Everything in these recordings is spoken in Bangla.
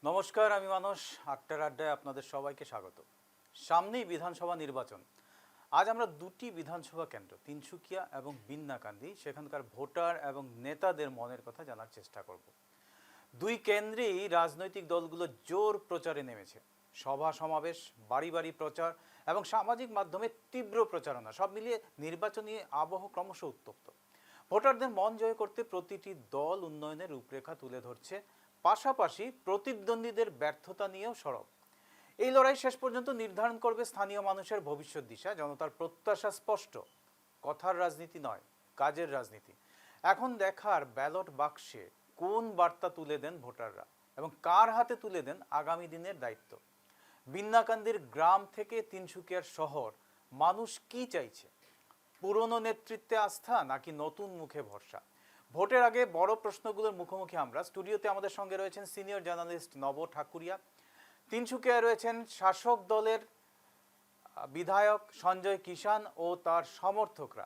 নমস্কার, আমি মানস। আটটার আড্ডায় আপনাদের সবাইকে স্বাগত। সামনেই বিধানসভা নির্বাচন। আজ আমরা দুটি বিধানসভা কেন্দ্র তিনসুকিয়া এবং বিন্নাকান্দি সেখানকার ভোটার এবং নেতাদের মনের কথা জানার চেষ্টা করব। দুই কেন্দ্রেই রাজনৈতিক দলগুলো জোর প্রচারে নেমেছে। সভা সমাবেশ, বাড়ি বাড়ি প্রচার এবং সামাজিক মাধ্যমে তীব্র প্রচারণা সব মিলিয়ে নির্বাচনী আবহ ক্রমশ উত্তপ্ত। ভোটারদের মন জয় করতে প্রতিটি দল উন্নয়নের রূপরেখা তুলে ধরছে, পাশাপাশি প্রতিদ্বন্দ্বীদের ব্যর্থতা নিয়েও সরব। এই লড়াই শেষ পর্যন্ত নির্ধারণ করবে স্থানীয় মানুষের ভবিষ্যৎ দিশা। জনতার প্রত্যাশা স্পষ্ট, কথার রাজনীতি নয়, কাজের রাজনীতি। এখন দেখার ব্যালট বাক্সে কোন বার্তা তুলে দেন ভোটাররা এবং কার হাতে তুলে দেন আগামী দিনের দায়িত্ব। বিন্নাকান্দির গ্রাম থেকে তিনসুকিয়ার শহর, মানুষ কি চাইছে? পুরনো নেতৃত্বে আস্থা নাকি নতুন মুখে ভরসা? ভোটের আগে বড় প্রশ্নগুলোর মুখোমুখি আমরা। স্টুডিওতে আমাদের সঙ্গে রয়েছেন সিনিয়র জার্নালিস্ট নব ঠাকুরিয়া, তিনসুকিয়ায় রয়েছেন শাসক দলের বিধায়ক সঞ্জয় কিষান ও তার সমর্থকরা,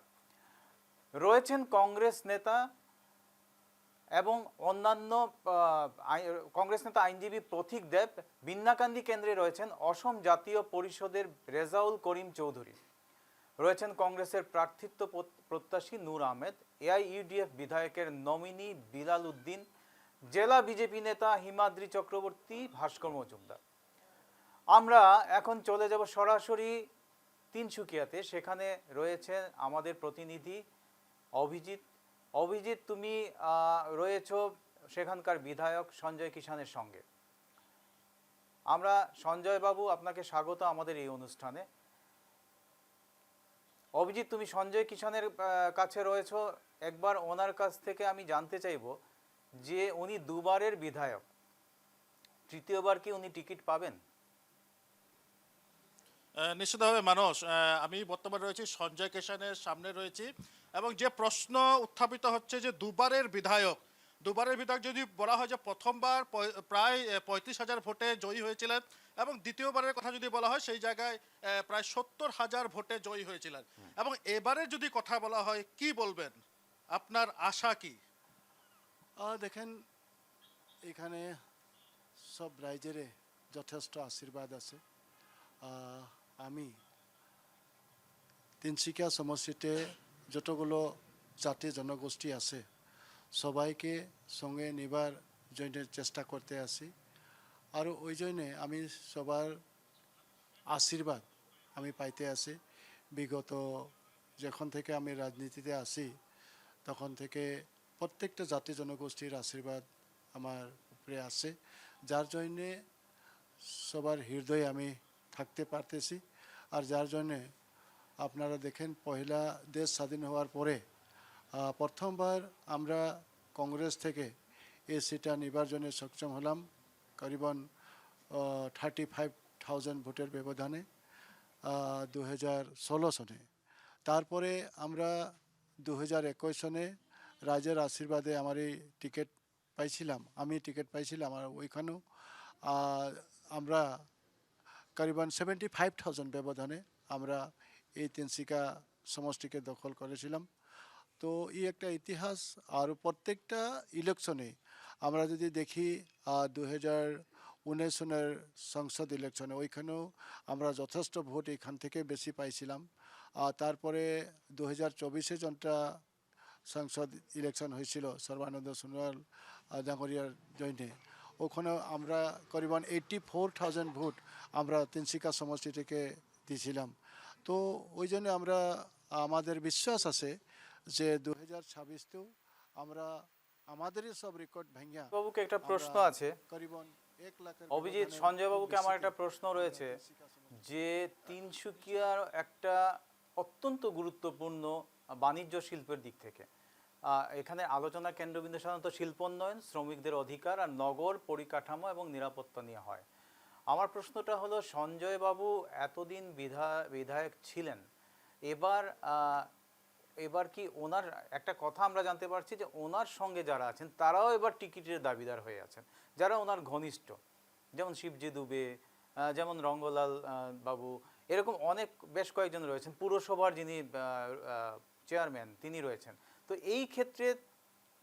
রয়েছেন কংগ্রেস নেতা এবং অন্যান্য কংগ্রেস নেতা আইনজীবী প্রতীক দেব। বিন্নাকান্দি কেন্দ্রে রয়েছেন অসম জাতীয় পরিষদের রেজাউল করিম চৌধুরী, রয়েছেন কংগ্রেসের প্রার্থিত্ব প্রত্যাশী নূর আহমেদ, এআইইউডিএফ বিধায়কের নমিনি বিলাল উদ্দিন, জেলা বিজেপি নেতা হিমাদ্রি চক্রবর্তী, ভাস্কর মজুমদার। আমরা এখন চলে যাব সরাসরি তিনসুকিয়াতে। সেখানে রয়েছে আমাদের প্রতিনিধি অভিজিৎ। অভিজিৎ, তুমি রয়েছ সেখানকার বিধায়ক সঞ্জয় কিষানের সঙ্গে। আমরা সঞ্জয় বাবু, আপনাকে স্বাগত আমাদের এই অনুষ্ঠানে। অভিজিৎ, তুমি সঞ্জয় কিষানের কাছে রয়েছ। একবার ওনার কাছ থেকে আমি জানতে চাইব যে উনি দুবারের বিধায়ক, তৃতীয়বার কি উনি টিকিট পাবেন? নিশ্চিতভাবে মানুষ, আমি বর্তমানে রয়েছি সঞ্জয় কিষানের সামনে রয়েছি এবং যে প্রশ্ন উত্থাপিত হচ্ছে যে দুবারের বিধায়ক যদি বলা হয় যে প্রথমবার প্রায় 35,000 ভোটে জয়ী হয়েছিলেন এবং দ্বিতীয়বারের কথা যদি বলা হয় সেই জায়গায় প্রায় 70,000 ভোটে জয়ী হয়েছিলেন এবং এবারে যদি কথা বলা হয় কি বলবেন, আপনার আশা কি? দেখেন, এখানে সব রাইজের যথেষ্ট আশীর্বাদ আছে। আমি তিনসুকিয়া সমষ্টিতে যতগুলো জাতি জনগোষ্ঠী আছে সবাইকে সঙ্গে নেবার জন্য চেষ্টা করতে আসি, আর ওই জন্যে আমি সবার আশীর্বাদ আমি পাইতে আসি। বিগত যখন থেকে আমি রাজনীতিতে আসি তখন থেকে প্রত্যেকটা জাতি জনগোষ্ঠীর আশীর্বাদ আমার উপরে আসে, যার জন্যে সবার হৃদয়ে আমি থাকতে পারতেছি। আর যার জন্যে আপনারা দেখেন পয়লা দেশ স্বাধীন হওয়ার পরে প্রথমবার আমরা কংগ্রেস থেকে এই সিটটা নেবার জন্য সক্ষম হলাম করিবন 35,000 ভোটের ব্যবধানে 2016 সনে। তারপরে আমরা 2021 সনে রাজ্যের আশীর্বাদে আমার এই আমি টিকিট পাইছিলাম আর ওইখানেও আমরা করিবন 75,000 ব্যবধানে আমরা এই তিনসুকিয়া সমষ্টিকে দখল করেছিলাম। তো এই একটা ইতিহাস। আর প্রত্যেকটা ইলেকশনে আমরা যদি দেখি 2019 সনের সংসদ ইলেকশনে ওইখানেও আমরা যথেষ্ট ভোট এখান থেকে বেশি পাইছিলাম। তারপরে 2024 যনটা সংসদ ইলেকশন হয়েছিল সর্বানন্দ সোনোয়াল ডাঙরিয়ার জন্যে, ওখানে আমরা করিবন 84,000 ভোট আমরা তিনসুকিয়া সমষ্টি থেকে দিয়েছিলাম। তো ওই জন্য আমাদের বিশ্বাস আছে যে 2026তেও আমরা আমাদেরই সব রেকর্ড ভাঙিয়া। বাবুকে একটা প্রশ্ন আছে। করিবন 1 লাখের অভিজিৎ, সঞ্জয় বাবুকে আমার একটা প্রশ্ন রয়েছে যে তিনসুকিয়ার একটা অত্যন্ত গুরুত্বপূর্ণ বাণিজ্য শিল্পের দিক থেকে এখানে আলোচনা কেন্দ্রবিন্দু সাধারণত শিল্পোন্নয়ন, শ্রমিকদের অধিকার আর নগর পরিকাঠামো এবং নিরাপত্তা নিয়ে হয়। আমার প্রশ্নটা হলো, সঞ্জয় বাবু এতদিন বিধায়ক ছিলেন, এবার কি ওনার একটা কথা আমরা জানতে পারছি যে ওনার সঙ্গে যারা আছেন তারাও এবার টিকিটের দাবিদার হয়ে আছেন, যারা ওনার ঘনিষ্ঠ, যেমন শিবজি দুবে, যেমন রঙ্গলাল বাবু, এরকম বেশ কয়েকজন রয়েছেন। পুরসভার যিনি চেয়ারম্যান তিনি রয়েছেন। তো এই ক্ষেত্রে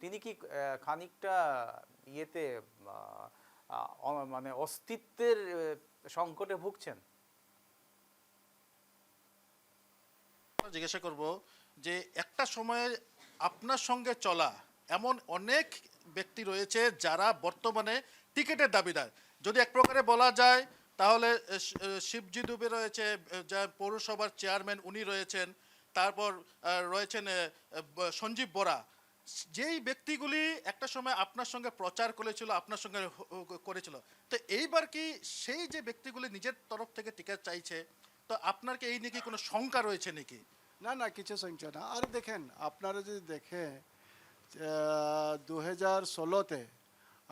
তিনি কি খানিকটা মানে অস্তিত্বের সংকটে ভুগছেন? জিজ্ঞাসা করব যে একটা সময়ে আপনার সঙ্গে চলা এমন অনেক ব্যক্তি রয়েছে যারা বর্তমানে টিকিটের দাবিদার। যদি এক প্রকারে বলা যায় তাহলে শিবজি দুবে রয়েছে, যা পৌরসভার চেয়ারম্যান উনি রয়েছেন, তারপর রয়েছেন সঞ্জীব বরা। যেই ব্যক্তিগুলি একটা সময় আপনার সঙ্গে প্রচার করেছিল, আপনার সঙ্গে করেছিল, তো এইবার কি সেই যে ব্যক্তিগুলি নিজের তরফ থেকে টিকিট চাইছে, তো আপনার কি এই নিয়ে কি কোনো শঙ্কা রয়েছে নাকি? না না, কিছু সংখ্যা না। আর দেখেন, আপনারা যদি দেখে 2016-তে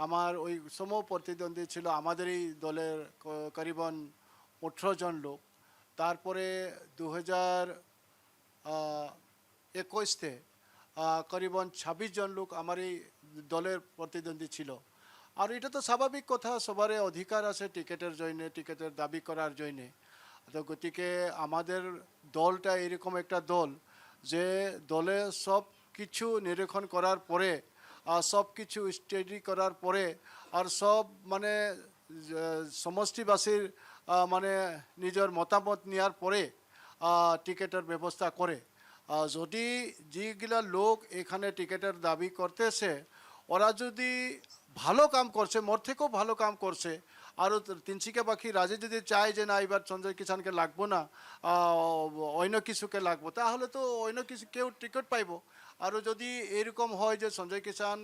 আমার ওই সম প্রতিদ্বন্দ্বী ছিল আমাদেরই দলের করিবন 18 জন লোক। তারপরে 2021-তে করিবন 26 জন লোক আমার এই দলের প্রতিদ্বন্দ্বী ছিল। আর এটা তো স্বাভাবিক কথা, সবারই অধিকার আছে টিকিটের জন্যে, টিকিটের দাবি করার জন্যে। তো গতিকে আমাদের দলটা এরকম একটা দল যে দলে সব কিছু নিরীক্ষণ করার পরে আর সব কিছু স্টাডি করার পরে আর সব মানে সমষ্টিবাসীর মানে নিজের মতামত নেওয়ার পরে টিকিটের ব্যবস্থা করে। যদি যেগুলা লোক এখানে টিকিটের দাবি করতেছে ওরা যদি ভালো কাম করছে, মোর থেকেও ভালো কাম করছে, আরও তিনশিকাবাসী রাজে যদি চায় যে না এবার সঞ্জয় কিষানকে লাগবো না, অন্য কিছুকে লাগবো, তাহলে তো অন্য কিছু কেউ টিকিট পাইব। আরও যদি এরকম হয় যে সঞ্জয় কিষান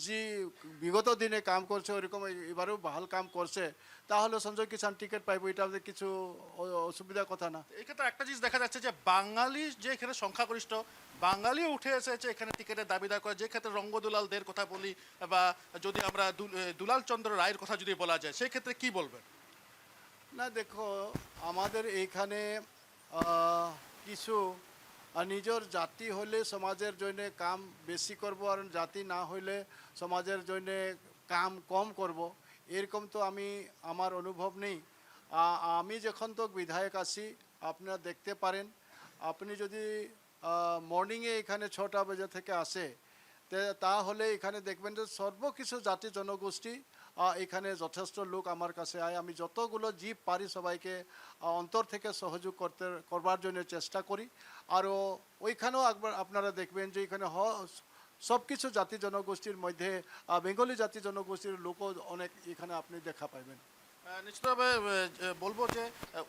যে বিগত দিনে কাম করছে ওইরকম এবারেও ভাল কাম করছে, তাহলে সঞ্জয় কিষান টিকিট পাইব, এটা কিছু অসুবিধার কথা না। এক্ষেত্রে একটা জিনিস দেখা যাচ্ছে যে বাঙালি যে এখানে সংখ্যাগরিষ্ঠ বাঙালিও উঠে এসেছে এখানে টিকিটের দাবিদার করে। যে ক্ষেত্রে রঙ্গদুলাল দের কথা বলি বা যদি আমরা দুলাল চন্দ্র রায়ের কথা যদি বলা যায়, সেই ক্ষেত্রে কি বলবেন? না দেখো, আমাদের এইখানে কিছু নিজের জাতি হলে সমাজের জন্য কাম বেশি করব, আর জাতি না হইলে সমাজের জন্য কাম কম করব, এরকম তো আমার অনুভব নেই। আমি যখন তো বিধায়ক আছি, আপনারা দেখতে পারেন, আপনি যদি মর্নিংয়ে এখানে 6টা বাজে থেকে আসে তাহলে এখানে দেখবেন যে সর্বকিছু জাতি জনগোষ্ঠী এখানে যথেষ্ট লোক আমার কাছে আয়। আমি যতগুলো জীব পারি সবাইকে অন্তর থেকে সহযোগ করবার জন্য চেষ্টা করি। আরও ওইখানেও একবার আপনারা দেখবেন যে এখানে সব কিছু জাতি জনগোষ্ঠীর মধ্যে বেঙ্গলি জাতি জনগোষ্ঠীর লোকও অনেক এখানে আপনি দেখা পাইবেন। নিশ্চিতভাবে বলবো যে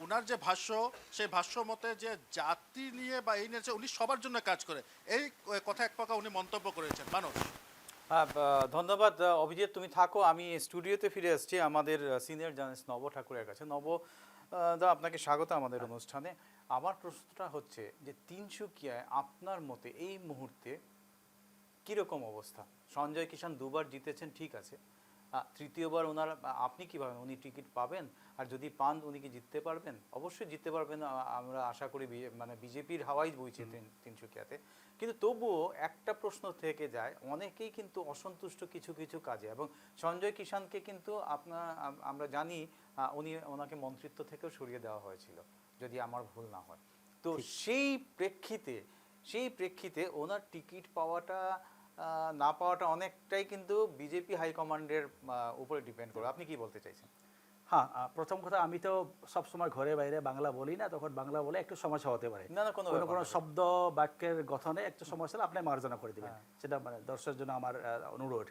উনার যে ভাষ্য, সেই ভাষ্য মতে যে জাতি নিয়ে বা এই নিয়ে উনি সবার জন্য কাজ করে, এই কথা এক পাকা উনি মন্তব্য করেছেন। মানুষ হ্যাঁ, ধন্যবাদ অভিজিৎ, তুমি থাকো, আমি স্টুডিওতে ফিরে আসছি আমাদের সিনিয়র জার্নালিস্ট নব ঠাকুরের কাছে। নব দা, আপনাকে স্বাগত আমাদের অনুষ্ঠানে। আমার প্রশ্নটা হচ্ছে যে তিনসুকিয়ায় আপনার মতে এই মুহূর্তে কীরকম অবস্থা? সঞ্জয় কিষান দুবার জিতেছেন, ঠিক আছে, তৃতীয়বার ওনার আপনি কী ভাবেন, উনি টিকিট পাবেন? আর যদি পান উনি কি জিততে পারবেন? অবশ্যই জিততে পারবেন, আমরা আশা করি। মানে বিজেপির হাওয়াই বইছে তিনসুকিয়াতে। কিন্তু তবুও একটা প্রশ্ন থেকে যায়, অনেকেই কিন্তু অসন্তুষ্ট কিছু কিছু কাজে, এবং সঞ্জয় কিষানকে কিন্তু আমরা জানি ওনাকে মন্ত্রিত্ব থেকেও সরিয়ে দেওয়া হয়েছিল, যদি আমার ভুল না হয়। তো সেই প্রেক্ষিতে ওনার টিকিট পাওয়াটা না পাওয়াটা অনেকটাই কিন্তু বিজেপি হাইকমান্ডের উপরে ডিপেন্ড করে। আপনি কি বলতে চাইছেন? হ্যাঁ, প্রথম কথা, আমি তো সবসময় ঘরে বাইরে বাংলা বলি না, তখন বাংলা বলে একটু সমস্যা হতে পারে। না, কোনো কোনো শব্দ বাক্যের গঠনে একটু সমস্যা হলে আপনি মার্জনা করে দেবেন, সেটা মানে দর্শকের জন্য আমার অনুরোধ।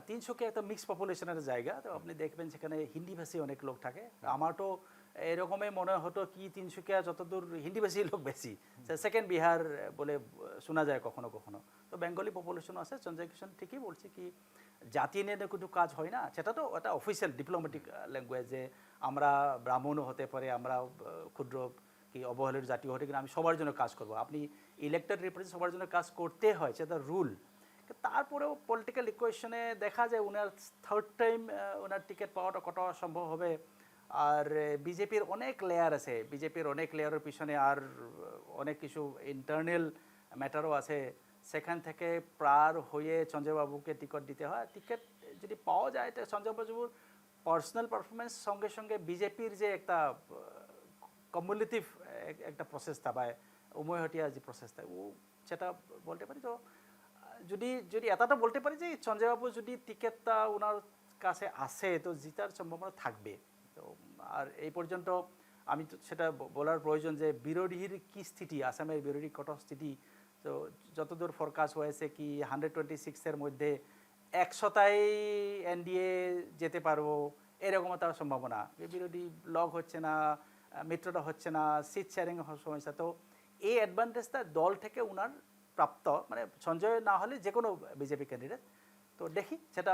তিনসুকিয়া একটা মিক্স পপুলেশনের জায়গা, তো আপনি দেখবেন সেখানে হিন্দিভাষী অনেক লোক থাকে। আমার তো এরকমই মনে হতো কি তিনসুকিয়া যতদূর হিন্দিভাষী লোক বেশি, সেকেন্ড বিহার বলে শোনা যায় কখনো কখনো। তো বেঙ্গলি পপুলেশন আছে। সঞ্জয় কিষান ঠিকই বলছে কি জাতি নিয়ে কোনো কাজ হয় না, সেটা তো একটা অফিসিয়াল ডিপ্লোম্যাটিক ল্যাঙ্গুয়েজ, যে আমরা ব্রাহ্মণও হতে পারে, আমরা ক্ষুদ্র কি অবহেলিত জাতীয় হতে, কিন্তু আমি সবার জন্য কাজ করব। আপনি ইলেক্টেড রিপ্রেজেন্ট সবার জন্য কাজ করতে হয়, সেটা রুল। তারপরেও পলিটিক্যাল ইকুয়েশনে দেখা যায় ওনার থার্ড টাইম ওনার টিকিট পাওয়াটা কত সম্ভব হবে। আর বিজেপির অনেক লেয়ার আছে, বিজেপির অনেক লেয়ারের পিছনে আর অনেক কিছু ইন্টারনাল ম্যাটারও আছে। সেখান থেকে পার হয়ে সঞ্জয়বাবুকে টিকিট দিতে হয়। টিকিট যদি পাওয়া যায় তো সঞ্জয়বাবুর পার্সোনাল পারফরমেন্স সঙ্গে সঙ্গে বিজেপির যে একটা কমিউলেটিভ একটা প্রসেসটা বা উমৈহতীয়া যে প্রসেসটা, সেটা বলতে পারি। তো যদি এতটা বলতে পারি যে সঞ্জয়বাবু যদি টিকিটটা ওনার কাছে আছে তো জিতার সম্ভাবনা থাকবে। তো আর এই পর্যন্ত আমি তো সেটা বলার প্রয়োজন যে বিরোধীর কি স্থিতি, আসামের বিরোধী কত স্থিতি। তো যতদূর ফরকাস্ট হয়েছে কি 126-এর মধ্যে 100টাই এনডিএ যেতে পারবো, এরকম একটা সম্ভাবনা। বিরোধী লগ হচ্ছে না, মিত্রটা হচ্ছে না, সিট শেয়ারিং সমস্যা। তো এই অ্যাডভান্টেজটা দল থেকে উনার প্রাপ্ত, মানে সঞ্জয় না হলে যে কোনো বিজেপি ক্যান্ডিডেট। তো দেখি, সেটা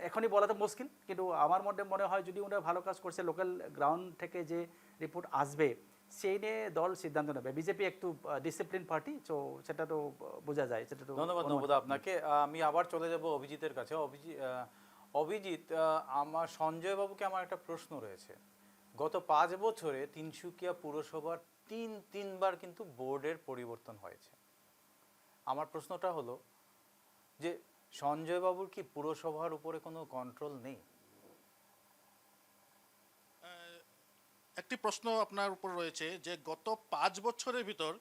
এখনই বলা তো মুশকিল, কিন্তু আমার মধ্যে মনে হয় যদি উনি ভালো কাজ করছে, লোকাল গ্রাউন্ড থেকে যে রিপোর্ট আসবে সেই নিয়ে দল সিদ্ধান্ত নেবে। বিজেপি একটু ডিসিপ্লিন পার্টি, তো সেটা তো বোঝা যায়, সেটা তো ধন্যবাদ নবদা আপনাকে। আমি আবার চলে যাব অভিজিতের কাছে। অভিজিৎ, আমার সঞ্জয় বাবুকে আমার একটা প্রশ্ন রয়েছে। গত 5 বছরে তিনসুকিয়া পুরসভার তিনবার কিন্তু বোর্ডের পরিবর্তন হয়েছে। আমার প্রশ্নটা হলো যে সঞ্জয় বাবুর কি পুরসভার উপরে কোনো কন্ট্রোল নেই? একটি প্রশ্ন আপনার উপর রয়েছে যে গত 5 বছরের ভিতর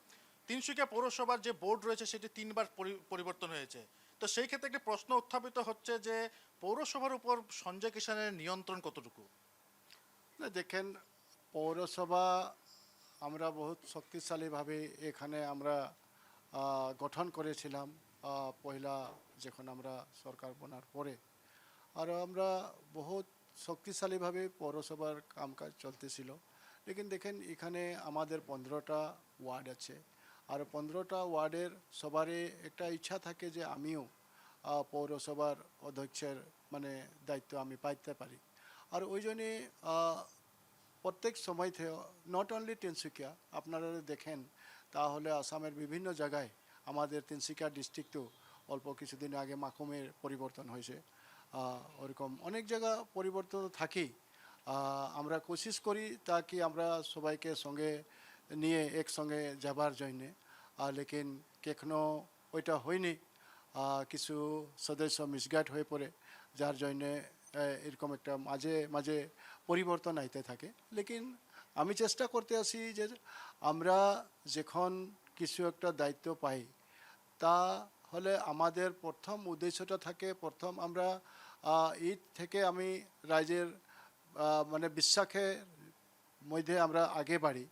তিনসুকিয়া পৌরসভার যে বোর্ড রয়েছে সেটি 3বার পরিবর্তন হয়েছে। তো সেই ক্ষেত্রে একটি প্রশ্ন উত্থাপিত হচ্ছে যে পৌরসভার উপর সঞ্জয় কিষানের নিয়ন্ত্রণ কতটুকু? না, দেখেন, পৌরসভা আমরা বহুত শক্তিশালীভাবে এখানে আমরা গঠন করেছিলাম পয়লা যখন আমরা সরকার বনার পরে। আর আমরা বহুত শক্তিশালীভাবে পৌরসভার কামকাজ চলতেছিল। লেকিন দেখেন, এখানে আমাদের 15টা ওয়ার্ড আছে, আর 15টা ওয়ার্ডের সবারই একটা ইচ্ছা থাকে যে আমিও পৌরসভার অধ্যক্ষের মানে দায়িত্ব আমি পাইতে পারি। আর ওই জন্যে প্রত্যেক সময় নট অনলি তিনসুকিয়া, আপনারা দেখেন তাহলে আসামের বিভিন্ন জায়গায় আমাদের তিনসুকিয়া ডিস্ট্রিক্টও অল্প কিছুদিন আগে মাকুমের পরিবর্তন হয়েছে। ওরকম অনেক জায়গা পরিবর্তন থাকেই। আমরা কোশিশ করি তাকে আমরা সবাইকে সঙ্গে নিয়ে একসঙ্গে যাবার জন্যে, লেকিন কখনো ওইটা হয়নি। কিছু সদস্য মিসগাইড হয়ে পড়ে, যার জন্যে এরকম একটা মাঝে মাঝে পরিবর্তন আইতে থাকে। লেকিন আমি চেষ্টা করতে আসি যে আমরা যখন কিছু একটা দায়িত্ব পাই তা হলে আমাদের প্রথম উদ্দেশ্যটা থাকে, প্রথম আমরা ঈদ থেকে আমি রাজ্যের মানে বিশ্বাসের মধ্যে আমরা আগে বাড়ি,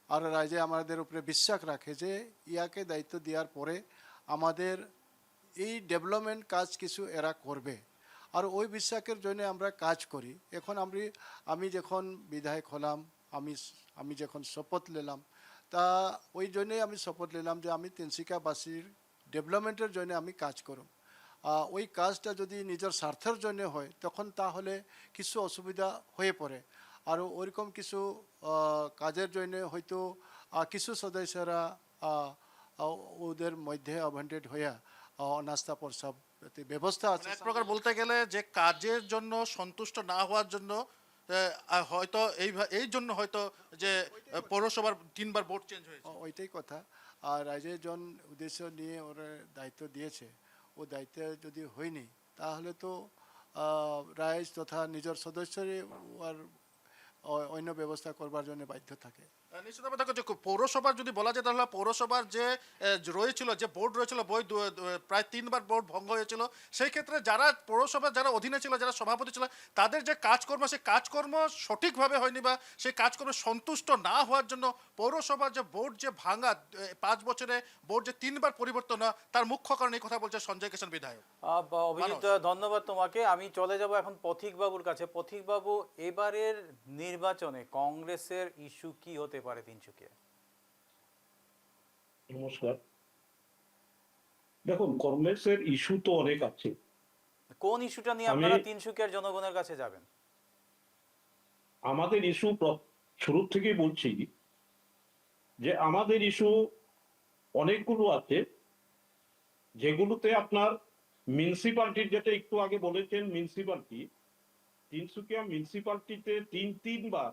আর রাজ্যে আমাদের উপরে বিশ্বাস রাখে যে ইয়াকে দায়িত্ব দেওয়ার পরে আমাদের এই ডেভেলপমেন্ট কাজ কিছু এরা করবে, আর ওই বিশ্বাসের জন্য আমরা কাজ করি। এখন আমি যখন বিধায়ক হলাম, আমি যখন শপথ নিলাম, তা ওই জন্যই আমি শপথ নিলাম যে আমি তিনসুকিয়াবাসীর ডেভেলপমেন্টের জন্য আমি কাজ করব। ওই কাজটা যদি নিজের স্বার্থের জন্য হয় তখন তাহলে কিছু অসুবিধা হয়ে পড়ে। আর ওইরকম কিছু কাজের জন্য হয়তো কিছু সদস্যরা ওদের মধ্যে অভেন্টেড হইয়া নাস্তা প্রসাব ব্যবস্থা আছে। এক প্রকার বলতে গেলে যে কাজের জন্য সন্তুষ্ট না হওয়ার জন্য হয়তো এই জন্য হয়তো যে পৌরসভার 3বার বোর্ড চেঞ্জ হয়েছে। ওইটাই কথা। আর রাজ্যের জন উদ্দেশ্য নিয়ে ওরা দায়িত্ব দিয়েছে, ও দায়িত্ব যদি হয়নি তাহলে তো রাইজ তথা নিজের সদস্যরই আর অন্য ব্যবস্থা করবার জন্য বাধ্য থাকে। নিশ্চিতভাবে দেখো যে পৌরসভার যদি বলা যায় তাহলে পৌরসভার যে রয়েছিল, যে বোর্ড রয়েছিল, প্রায় 3বার বোর্ড ভঙ্গ হয়েছিল। সেই ক্ষেত্রে যারা পৌরসভার যারা অধীনে ছিল, যারা সভাপতি ছিল, তাদের যে কাজকর্ম, সেই কাজকর্ম সঠিকভাবে হয়নি বা সেই কাজকর্মে সন্তুষ্ট না হওয়ার জন্য পৌরসভার যে বোর্ড যে ভাঙা, 5 বছরে বোর্ড যে 3বার পরিবর্তন হয়, তার মুখ্য কারণ এই কথা বলছে সঞ্জয় কিষান বিধায়ক। অভিজিৎ, ধন্যবাদ তোমাকে। আমি চলে যাব এখন পথিক বাবুর কাছে। পথিক বাবু, এবারের নির্বাচনে কংগ্রেসের ইস্যু কি হতে পারে তিনসুকিয়া? নমস্কার। দেখুন, কংগ্রেসের ইস্যু তো অনেক আছে। কোন ইস্যুটা নিয়ে আপনারা তিনসুকিয়ার জনগণের কাছে যাবেন? আমাদের ইস্যু শুরু থেকেই বলছি যে আমাদের ইস্যু অনেকগুলো আছে, যেগুলোতে আপনার মিউনিসিপালিটির, যেটা একটু আগে বলেছেন মিউনিসিপালিটি, তিনসুকিয়া মিউনিসিপালিটিতে তিনবার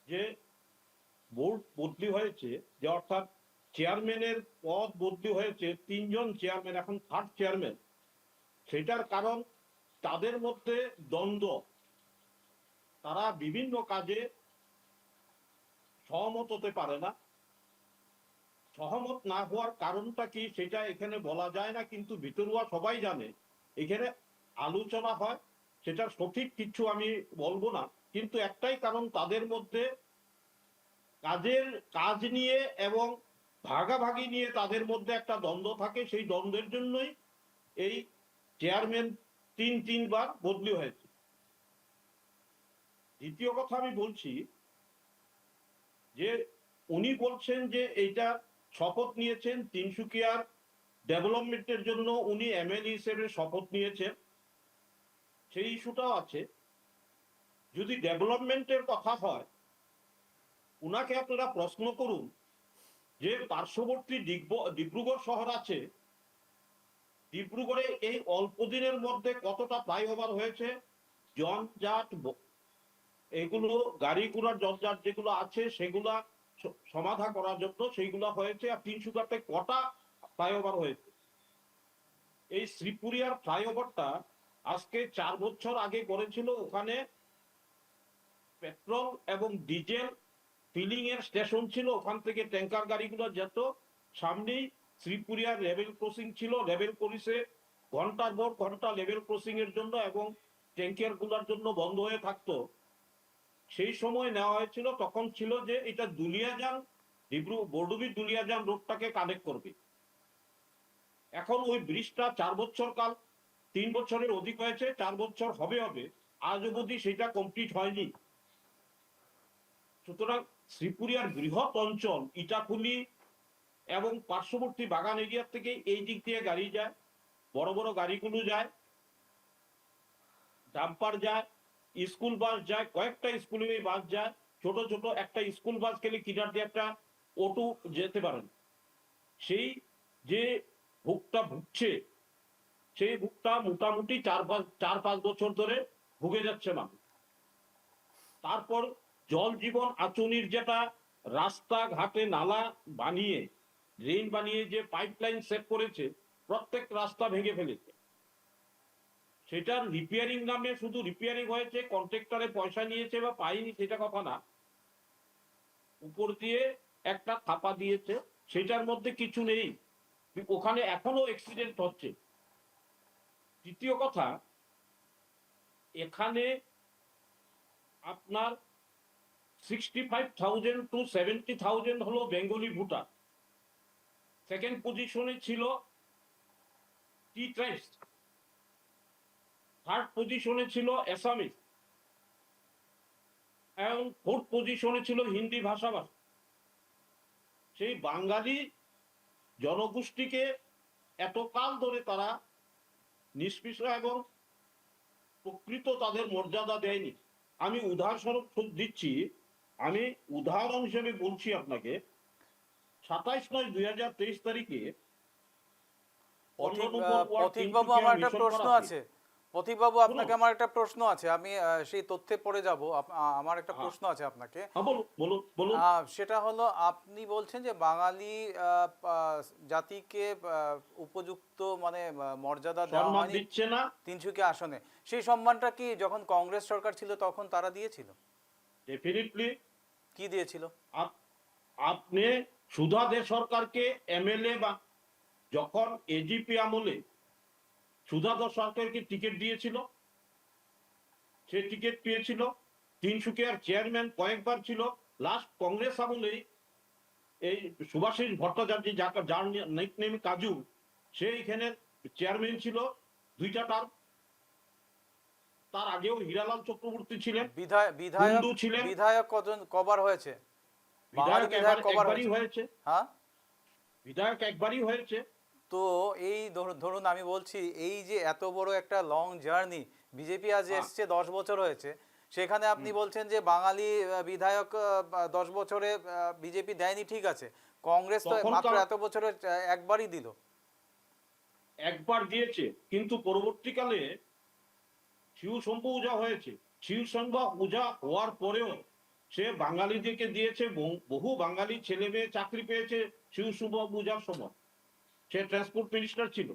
যে বোর্ড বদলি হয়েছে, যে অর্থাৎ চেয়ারম্যানের পদ বদলি হয়েছে, 3জন চেয়ারম্যান, এখন 3rd চেয়ারম্যান। সেটার কারণ তাদের মধ্যে দ্বন্দ্ব, তারা বিভিন্ন কাজে সহমত হতে পারে না। সহমত না হওয়ার কারণটা কি সেটা এখানে বলা যায় না, কিন্তু ভিতরুয়া সবাই জানে। এখানে আলোচনা হয়, সেটা সঠিক কিছু আমি বলবো না, কিন্তু একটাই কারণ, তাদের মধ্যে কাজ নিয়ে এবং ভাগাভাগি নিয়ে তাদের মধ্যে একটা দ্বন্দ্ব থাকে। সেই দ্বন্দ্বের জন্যই এই চেয়ারম্যান তিনবার বদলি হয়েছে। দ্বিতীয় কথা আমি বলছি যে উনি বলছেন যে এইটা শপথ নিয়েছেন তিনসুকিয়ার ডেভেলপমেন্টের জন্য, উনি এমএলএ হিসেবে শপথ নিয়েছেন, সেই ইস্যুটাও আছে। যদি ডেভেলপমেন্টের কথা হয়, উনাকে আপনারা প্রশ্ন করুন যে পার্শ্ববর্তী ডিব্রুগড় শহর আছে, ডিব্রুগড়ে এই অল্প দিনের মধ্যে কতটা ফ্লাইওভার হয়েছে, জঞ্জাট, এগুলো গাড়ি ঘোড়ার জঞ্জাট যেগুলো আছে সেগুলা সমাধা করার জন্য সেইগুলা হয়েছে। আর তিনসুকিয়াতে কটা ফ্লাইওভার হয়েছে। এই শ্রীপুরিয়ার ফ্লাইওভারটা আজকে 4 বছর আগে করেছিল। ওখানে পেট্রোল এবং ডিজেল ফিলিং এর স্টেশন ছিল, ওখান থেকে ট্যাঙ্কার গাড়িগুলো যেত। সামনেই শ্রীপুরিয়ার লেভেল ক্রসিং ছিল, লেভেল ক্রসিংয়ে ঘন্টার পর ঘন্টা লেভেল ক্রসিং এর জন্য এবং ট্যাঙ্কার গুলার জন্য বন্ধ হয়ে থাকতো। সেই সময় নেওয়া হয়েছিল, তখন ছিল যে এটা দুলিয়াজান বড়ডুবি দুলিয়াজান রোডটাকে কানেক্ট করবে। এখন ওই ব্রিজটা 4 বছর কাল, 3 বছরের অধিক হয়েছে, 4 বছর হবে, আজ অবধি সেটা কমপ্লিট হয়নি। সুতরাং শ্রীপুরিয়ার বৃহৎ অঞ্চল ইটাখুলি এবং পার্শ্ববর্তী বাগান এরিয়া থেকে এই দিক দিয়ে গাড়ি যায়, বড় বড় গাড়িগুলো যায়, ডাম্পার যায়, স্কুল বাস যায়, কয়েকটা স্কুলে বাস যায়, ছোট ছোট একটা স্কুল বাস গেলে কিনার দিয়ে একটা অটো যেতে পারেন। সেই যে ভোগটা ভুগছে, সেই ভোগটা মোটামুটি 4-5 বছর ধরে ভুগে যাচ্ছে মানুষ। তারপর জল জীবন আঁচনির যেটা রাস্তাঘাটে নালা বানিয়ে, ড্রেন বানিয়ে যে পাইপলাইন সেট করেছে, প্রত্যেক রাস্তা ভেঙে ফেলেছে। সেটার রিপেয়ারিং নামে শুধু রিপেয়ারিং হয়েছে, কন্ট্রাক্টরে পয়সা নিয়েছে বা পাইনি সেটা কথা না, উপর দিয়ে একটা থাপা দিয়েছে, সেটার মধ্যে কিছু নেই, ওখানে এখনো অ্যাক্সিডেন্ট হচ্ছে। তৃতীয় কথা, এখানে আপনার 65,000 to 70,000 হলো বেঙ্গলি ভোটার। সেকেন্ড পজিশনে ছিল টি ট্রাইবস, থার্ড পজিশনে ছিল অ্যাসামিস এবং ফোর্থ পজিশনে ছিল হিন্দি ভাষাভাষী। সেই বাঙালি জনগোষ্ঠীকে এতকাল ধরে তারা নিষ্পৃহ এবং প্রকৃত তাদের মর্যাদা দেয়নি। আমি উদাহরণস্বরূপ দিচ্ছি, আমি উদাহরণ হিসেবে বলছি আপনাকে, 27/9/2023 তারিখে পথিকবাবু, আমার একটা প্রশ্ন আছে। পথিকবাবু, আপনাকে আমার একটা প্রশ্ন আছে, আমি সেই তথ্যে পড়ে যাব। আমার একটা প্রশ্ন আছে আপনাকে। বলুন। সেটা হলো, আপনি বলছেন যে বাঙালি জাতিকে উপযুক্ত মানে মর্যাদা দেওয়া হয়নি দিচ্ছে না তিনসুকিয়া আসনে। সেই সম্মানটা কি যখন কংগ্রেস সরকার ছিল তখন তারা দিয়েছিল? ডেফিনেটলি। কি দিয়েছিল? আপনি সুধা দে সরকারকে এমএলএ বা যখন এজিপি আমলে সুধা দে সরকারকে টিকিট দিয়েছিল, সে টিকিট পেয়েছিল। তিনসুকিয়ার চেয়ারম্যান কয়েকবার ছিল। লাস্ট কংগ্রেস আমলে এই সুভাষিস ভট্টাচার্য, যার নিকনেম কাজু, সে এখানে চেয়ারম্যান ছিল 2টা টার্ম। তার আগেও হীরালাল চক্রবর্তী ছিলেন, বিধায়ক কবার হয়েছে? বিধায়ক একবারই হয়েছে। হ্যাঁ, বিধায়ক একবারই হয়েছে। তো এই ধরুন আমি বলছি, এই যে এত বড় একটা লং জার্নি, বিজেপি আজ এসছে 10 বছর হয়েছে, সেখানে আপনি বলছেন যে বাঙালি বিধায়ক 10 বছরে বিজেপি দেয়নি, ঠিক আছে, কংগ্রেস তো মাত্র এত বছরে একবারই দিল। একবার দিয়েছে, কিন্তু পরবর্তীকালে শিউ শম্ভু পূজা হয়েছে। শিউ শম্ভু পূজা হওয়ার পরেও সে বাঙালিদেরকে দিয়েছে, বহু বাঙালি ছেলে মেয়ে চাকরি পেয়েছে শিউ শম্ভু পূজার সময়। সে ট্রান্সপোর্ট মিনিস্টার ছিল।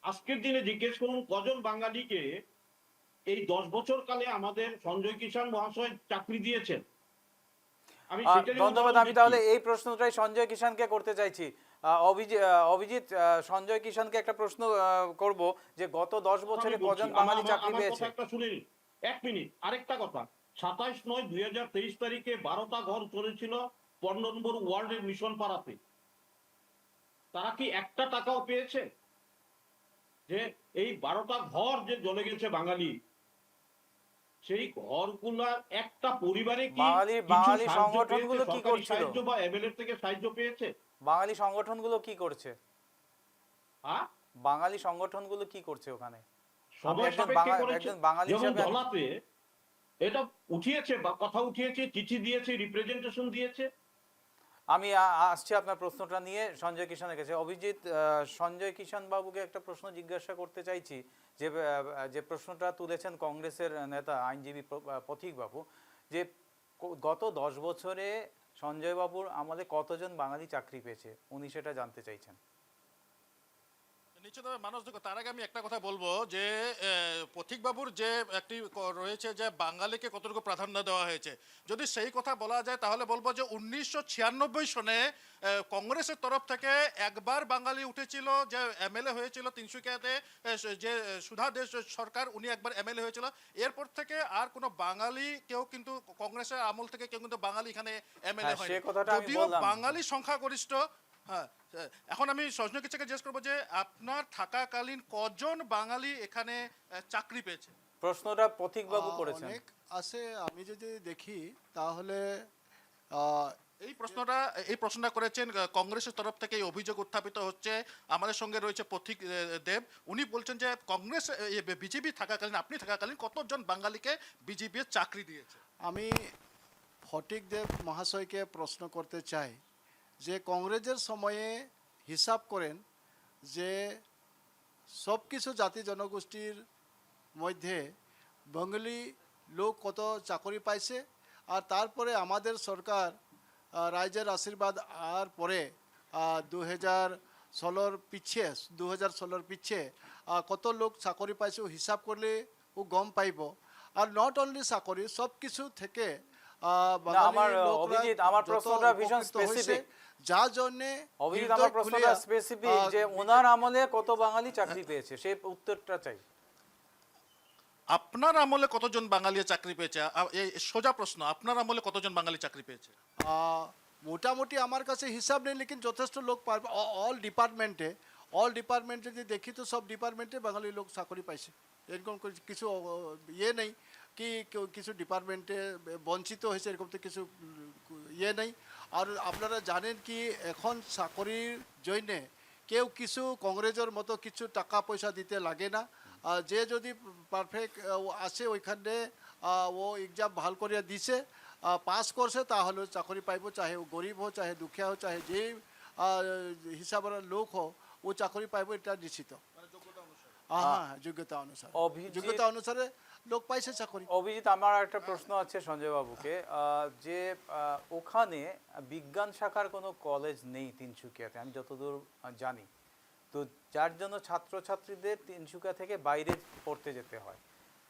আজকের দিনে জিজ্ঞেস করুন কজন বাঙালিকে এই 10 বছর কালে আমাদের সঞ্জয় কিষাণ মহাশয় চাকরি দিয়েছেন। ধন্যবাদ। আমি তাহলে এই প্রশ্নটাই সঞ্জয় কিষাণকে করতে চাইছি। অভিজিৎ, সঞ্জয় কিষানকে একটা প্রশ্ন করব যে গত 10 বছরে আমি বলছি, কজন বাঙালি আমার- চাকরি আমার পেয়েছে? কথা একটা শুনে নিন। 1 মিনিট, আরেকটা কথা। 27/9/2023 তারিখে 12টা ঘর চলেছিল 15 নম্বর ওয়ার্ল্ডের মিশন পাড়াতে। তারা কি একটা টাকাও পেয়েছে? যে এই 12টা ঘর যে জ্বলে গেছে বাঙালি, সেই ঘরগুলার একটা পরিবারে কি বাঙালি- কিছু বাঙালি সাহায্য সংগঠনগুলো পেয়েছে? কি সরকারি করছিল? সাহায্য বা এমএলএ থেকে সাহায্য পেয়েছে? বাঙালি সংগঠনগুলো কি করছে? হ্যাঁ, বাঙালি সংগঠনগুলো কি করছে ওখানে? সময় একজন সাপেক্ষে বাঙা- করেছে। একজন বাঙালি যেমন হিসেবে- ধলাতে এটা উঠিয়েছে বা কথা উঠিয়েছে, চিঠি দিয়েছে, রিপ্রেজেন্টেশন দিয়েছে। আমি আসছি আপনার প্রশ্নটা নিয়ে সঞ্জয় কিষানের কাছে। অভিজিৎ, সঞ্জয় কিষান বাবুকে একটা প্রশ্ন জিজ্ঞাসা করতে চাইছি, যে যে প্রশ্নটা তুলেছেন কংগ্রেসের নেতা আইনজীবী পথিক বাবু, যে গত 10 বছরে সঞ্জয় বাবুর আমলে কতজন বাঙালি চাকরি পেয়েছে, উনি সেটা জানতে চাইছেন। নিশ্চিতভাবে মানুষ দেখো, তার আগে আমি একটা কথা বলবো যে পথিকবাবুর যে একটি রয়েছে যে বাঙালিকে কতটুকু প্রাধান্য দেওয়া হয়েছে, যদি সেই কথা বলা যায় তাহলে বলবো যে 1996 সনে কংগ্রেসের তরফ থেকে একবার বাঙালি উঠেছিল, যে এমএলএ হয়েছিল তিনসুকিয়াতে, যে সুধা দেশ সরকার, উনি একবার এমএলএ হয়েছিল। এরপর থেকে আর কোনো বাঙালি কেউ কিন্তু কংগ্রেসের আমল থেকে কেউ কিন্তু বাঙালি এখানে এমএলএ হ্যাঁ, হয়, সে কথাটা আমি যদিও বললাম। বাঙালি সংখ্যাগরিষ্ঠ। হ্যাঁ, এখন আমি সজনে কিসকে জিজ্ঞেস করবো যে আপনার থাকাকালীন কজন বাঙালি এখানে চাকরি পেয়েছে? প্রশ্নটা পথিক বাবু করেছেন। অনেক আছে। আমি যদি দেখি তাহলে আহ, এই প্রশ্নটা করেছেন কংগ্রেসের তরফ থেকে, এই অভিযোগ উত্থাপিত হচ্ছে। আমাদের সঙ্গে রয়েছে পথিক দেব, উনি বলছেন যে কংগ্রেস বিজেপি থাকাকালীন, আপনি থাকাকালীন কতজন বাঙালিকে বিজেপি চাকরি দিয়েছে? আমি ফটিক দেব মহাশয়কে প্রশ্ন করতে চাই যে কংগ্রেসের সময়ে হিসাব করেন যে সব কিছু জাতি জনগোষ্ঠীর মধ্যে বাঙালি লোক কত চাকরি পাইছে, আর তারপরে আমাদের সরকার রাইজের আশীর্বাদ আর পরে 2016 পিছিয়ে কত লোক চাকরি পাইছে ও হিসাব করলে ও গম পাইব। আর নট অনলি চাকরি, সব কিছু থেকে আমার অভিজিৎ, আমার প্রশ্নটা ভীষণ স্পেসিফিক। যার জন্য অভিজিৎ, আমার প্রশ্নটা স্পেসিফিক যে ওনার আমলে কত বাঙালি চাকরি পেয়েছে, সেই উত্তরটা চাই। আপনার আমলে কতজন বাঙালি চাকরি পেয়েছে? এই সোজা প্রশ্ন, আপনার আমলে কতজন বাঙালি চাকরি পেয়েছে? মোটামুটি আমার কাছে হিসাব নেই, লেকিন যথেষ্ট লোক পারবে। অল ডিপার্টমেন্টে যদি দেখি তো সব ডিপার্টমেন্টে বাঙালি লোক চাকরি পাইছে। এরকম কিছু ইয়ে নেই কি কিছু ডিপার্টমেন্টে বঞ্চিত হয়েছে, এরকম তো কিছু ইয়ে নেই। আর আপনারা জানেন কি এখন চাকরির জন্যে কেউ কিছু কংগ্রেসের মতো কিছু টাকা পয়সা দিতে লাগে না। যে যদি পারফেক্ট আসে ওইখানে ও এক্সাম ভাল করে দিছে, পাস করছে, তাহলে চাকরি পাইব, চাহে ও গরিব হোক, চাহে দুঃখিয়া হোক, চাহে যে হিসাবের লোক হোক, ও চাকরি পাইব, এটা নিশ্চিত। হ্যাঁ, যোগ্যতা অনুসারে, যোগ্যতা অনুসারে লোক পাইছে চাকরি। অভিজিৎ, আমার একটা প্রশ্ন আছে সঞ্জয় বাবুকে, যে ওখানে বিজ্ঞান শাখার কোনো কলেজ নেই তিনসুকিয়াতে, আমি যতদূর জানি। তো যার জন্য ছাত্রছাত্রীদের তিনসুকিয়া থেকে বাইরে পড়তে যেতে হয়,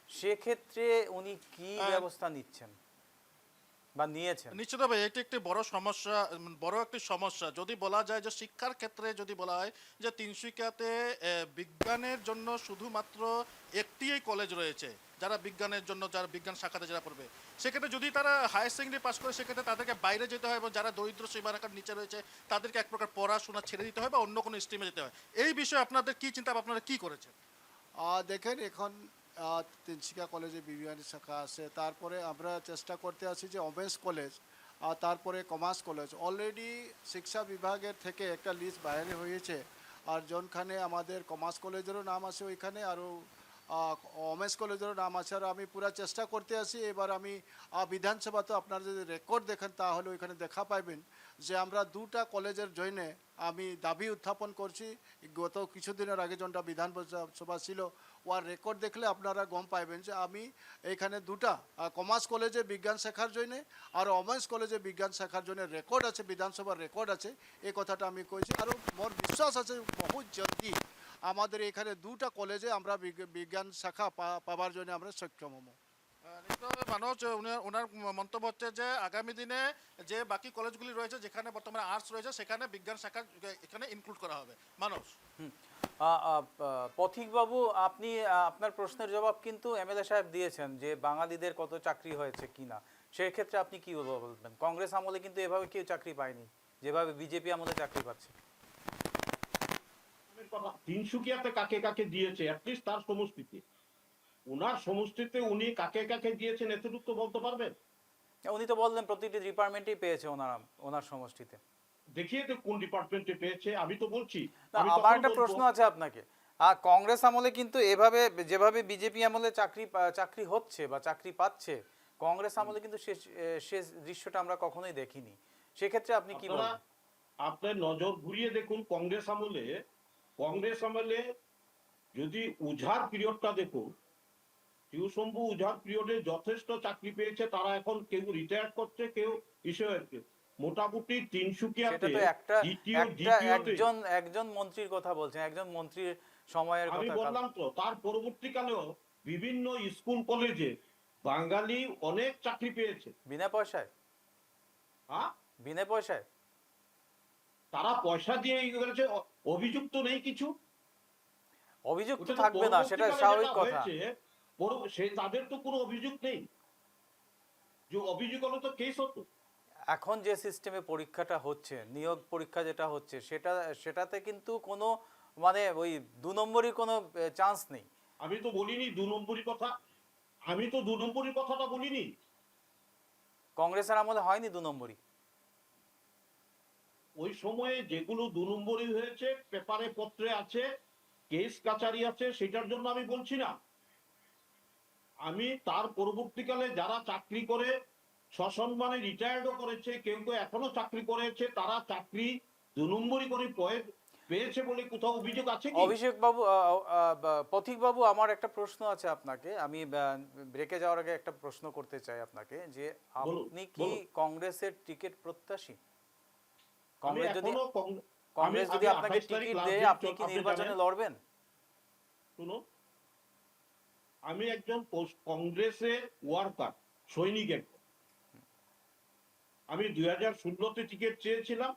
সেক্ষেত্রে উনি কি ব্যবস্থা নিচ্ছেন বা নিয়েছেন? নিশ্চিতভাবে এটি একটি বড় সমস্যা, বড় একটি সমস্যা। যদি বলা যায় যে শিক্ষার ক্ষেত্রে যদি বলা হয় যে তিনসুকিয়াতে বিজ্ঞানের জন্য শুধুমাত্র একটিই কলেজ রয়েছে, যারা বিজ্ঞানের জন্য, যারা বিজ্ঞান শাখাতে যারা পড়বে, সেক্ষেত্রে যদি তারা হায়ার সেকেন্ডারি পাস করে, সেক্ষেত্রে তাদেরকে বাইরে যেতে হয়, এবং যারা দরিদ্র সীমারেখার নিচে রয়েছে তাদেরকে এক প্রকার পড়াশোনা ছেড়ে দিতে হয় বা অন্য কোনো স্ট্রিমে যেতে হয়। এই বিষয়ে আপনাদের কি চিন্তা, আপনারা কি করেছেন? দেখেন, এখন তিনসুকিয়া কলেজে বিজ্ঞান শাখা আছে, তারপরে আমরা চেষ্টা করতে আছি যে ওমেন্স কলেজ, আর তারপরে কমার্স কলেজ। অলরেডি শিক্ষা বিভাগের থেকে একটা লিস্ট বাইরে হয়েছে, আর যোনখানে আমাদের কমার্স কলেজেরও নাম আছে ওইখানে, আরও ওমেন্স কলেজেরও নাম আছে। আর আমি পুরা চেষ্টা করতে আছি। এবার আমি বিধানসভা, তো আপনারা যদি রেকর্ড দেখেন তাহলে ওইখানে দেখা পাইবেন যে আমরা দুটা কলেজের জন্যে আমি দাবি উত্থাপন করছি। গত কিছুদিনের আগে যেটা বিধানসভা ছিল, ওর রেকর্ড দেখলে আপনারা গম পাইবেন যে আমি এইখানে দুটা কমার্স কলেজে বিজ্ঞান শেখার জন্য আর ওমেন্স কলেজে বিজ্ঞান শেখার জন্য রেকর্ড আছে, বিধানসভার রেকর্ড আছে, এই কথাটা আমি কইছি। আর মোর বিশ্বাস আছে বহুত জলদি আমাদের এখানে দুটা কলেজে আমরা বিজ্ঞান শাখা পাবার জন্য আমরা সক্ষম হব। নিশ্চিতভাবে মানুষ ওনার মন্তব্য হচ্ছে যে আগামী দিনে যে বাকি কলেজগুলি রয়েছে যেখানে বর্তমানে আর্টস রয়েছে সেখানে বিজ্ঞান শাখা এখানে ইনক্লুড করা হবে মানুষ। পথিকবাবু, আপনি আপনার প্রশ্নের জবাব কিন্তু এমএলএ সাহেব দিয়েছেন যে বাঙালিদের কত চাকরি হয়েছে কিনা, সেই ক্ষেত্রে আপনি কি বলবেন? কংগ্রেস আমলে কিন্তু এভাবে কেউ চাকরি পায়নি যেভাবে বিজেপি আমলে চাকরি পাচ্ছে। তিনসুকিয়াতে কাকে কাকে দিয়েছে অ্যাটলিস্ট তার সমষ্টিতে, ওনার সমষ্টিতে উনি কাকে কাকে দিয়েছেন এতটুকু তো বলতে পারবেন? উনি তো বললেন প্রতিটি ডিপার্টমেন্টেই পেয়েছে ওনার সমষ্টিতে। দেখিয়ে তো কোন ডিপার্টমেন্টে পেয়েছে, আমি তো বলছি। না, আমি আমার তখন একটা বলবো, প্রশ্ন আছে আপনাকে। কংগ্রেস আমলে কিন্তু এভাবে যেভাবে বিজেপি আমলে চাকরি হচ্ছে বা চাকরি পাচ্ছে, কংগ্রেস আমলে কিন্তু শেষ দৃশ্যটা আমরা কখনোই দেখিনি। সেক্ষেত্রে আপনি কি আপনারা বলবেন? আপনার নজর ঘুরিয়ে দেখুন কংগ্রেস আমলে যদি উঝার পিরিয়ডটা দেখুন, শিবশম্ভু উঝার পিরিয়ডে যথেষ্ট চাকরি পেয়েছে, তারা এখন কেউ রিটায়ার করছে, কেউ ইসে হয়েছে। মোটামুটি সেটা তিনসুকিয়াতে তো দ্বিতীয়তে একজন মন্ত্রীর কথা বলছেন, একজন মন্ত্রীর সময়ের আমি কথা। বললাম তো, তার পরবর্তীকালেও বিভিন্ন স্কুল কলেজে বাঙালি অনেক চাকরি পেয়েছে। বিনা পয়সায়? হ্যাঁ, বিনা পয়সায়? তারা পয়সা দিয়ে করেছে, অভিযুক্ত নেই কিছু। অভিযোগ তো ওটা তো থাকবে না, সেটা পরবর্তীকালে স্বাভাবিক যেটা কথা। হয়েছে, সে তাদের তো কোনো অভিযোগ নেই, যে অভিযোগ হলো তো কেস হতো। এখন যে সিস্টেমে পরীক্ষাটা হচ্ছে, নিয়োগ পরীক্ষা যেটা হচ্ছে, সেটাতে কিন্তু কোনো মানে ওই 2 নম্বরই কোনো চান্স নেই। আমি তো বলিনি 2 নম্বরই কথা, আমি তো 2 নম্বরই কথাটা বলিনি। কংগ্রেসের আমলে হয়নি 2 নম্বরই। ওই সময়ে যেগুলো 2 নম্বরই হয়েছে, পেপারে পত্রে আছে, কেস কাচারি আছে, সেটার জন্য আমি বলছি না। আমি তার পরবর্তীকালে যারা চাকরি করে সসম্মানে রিটায়ার্ডও করেছে, কেউ কেউ এখনো চাকরি করেছে, তারা চাকরি 2 নম্বরই করে পেয়েছে বলে কোথাও অভিযোগ আছে কি? অভিষেক বাবু, পথিক বাবু, আমার একটা প্রশ্ন আছে আপনাকে। আমি ব্রেকে যাওয়ার আগে একটা প্রশ্ন করতে চাই আপনাকে, যে বলুন, আপনি কি বলুন। কংগ্রেসের টিকিট প্রত্যাশী? আমি কংগ্রেস যদি এখনো কংগ্রেস যদি আমি আপনাকে 28 তারিখ টিকিট last দেয়, date আপনি কি আপনি নির্বাচনে জানেন। লড়বেন? শুনুন, আমি একজন কংগ্রেসের ওয়ার্কার, সৈনিক একজন। আমি 2016-তে টিকিট চেয়েছিলাম,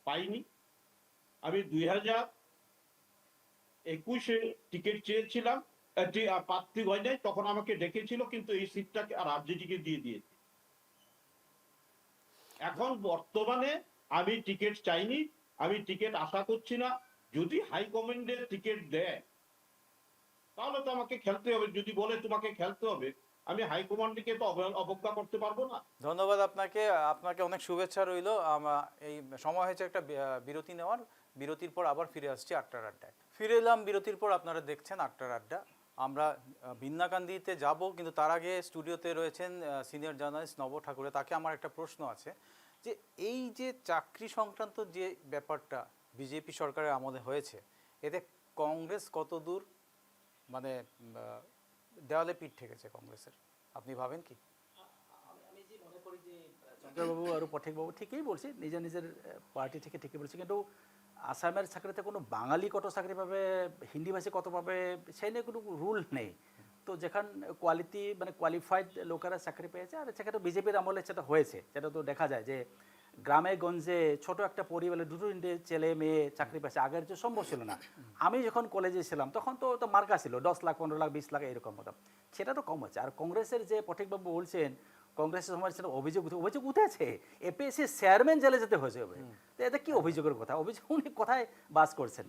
পাইনি। আমি 2021-এ টিকিট চেয়েছিলাম, প্রার্থী হয় নাই, তখন আমাকে ডেকেছিল, কিন্তু এই সিটটাকে আর আরজেডিকে দিয়ে দিয়েছে। এখন বর্তমানে আমি টিকিট চাইনি, আমি টিকিট আশা করছি না। যদি হাইকমান্ডের টিকিট দেয় তাহলে তো আমাকে খেলতে হবে। যদি বলে তোমাকে খেলতে হবে, আমি হাইকমান্ডকে তো অবজ্ঞা করতে পারবো না। ধন্যবাদ আপনাকে। আপনাকে অনেক শুভেচ্ছা রইল। এই সময় হয়েছে একটা বিরতি নেওয়ার। বিরতির পর আবার ফিরে আসছি আটটার আড্ডায়। ফিরে এলাম বিরতির পর। আপনারা দেখছেন আটটার আড্ডা। আমরা বিন্নাকান্দিতে যাব, কিন্তু তার আগে স্টুডিওতে রয়েছেন সিনিয়র জার্নালিস্ট নব ঠাকুরে। তাকে আমার একটা প্রশ্ন আছে, যে এই যে চাকরি সংক্রান্ত যে ব্যাপারটা বিজেপি সরকারের আমলে হয়েছে, এতে কংগ্রেস কতদূর মানে দেওয়ালে পিঠ ঠেকেছে কংগ্রেসের, আপনি ভাবেন কি? আমি যে মনে করি যে চন্দ্রবাবু আর পথিকবাবু ঠিকই বলছে, নিজের পার্টি থেকে ঠিকই বলছে, কিন্তু আসামের চাকরিতে কোনো বাঙালি কত চাকরি পাবে, হিন্দি ভাষী কত পাবে, সেই নিয়ে কোনো রুল নেই। তো যেখান কোয়ালিফাইড লোকেরা চাকরি পেয়েছে, আর সেখানে বিজেপির আমলে সেটা হয়েছে, সেটা তো দেখা যায় যে গ্রামে গঞ্জে ছোট একটা পরিবারে দুটো তিনটে ছেলে মেয়ে চাকরি পেয়েছে। আগের যে সম্ভব ছিল না। আমি যখন কলেজে ছিলাম তখন তো মার্কা ছিল 10 লাখ 15 লাখ 20 লাখ এরকম মতো, সেটা তো কম হচ্ছে। আর কংগ্রেসের যে পথিকবাবু বলছেন কংগ্রেসের সময় সেটা অভিযোগ উঠেছে, এপিএসসি চেয়ারম্যান জেলে যেতে হয়েছে। তো এটা কি অভিযোগের কথা? অভিযোগ উনি কোথায় বাস করছেন?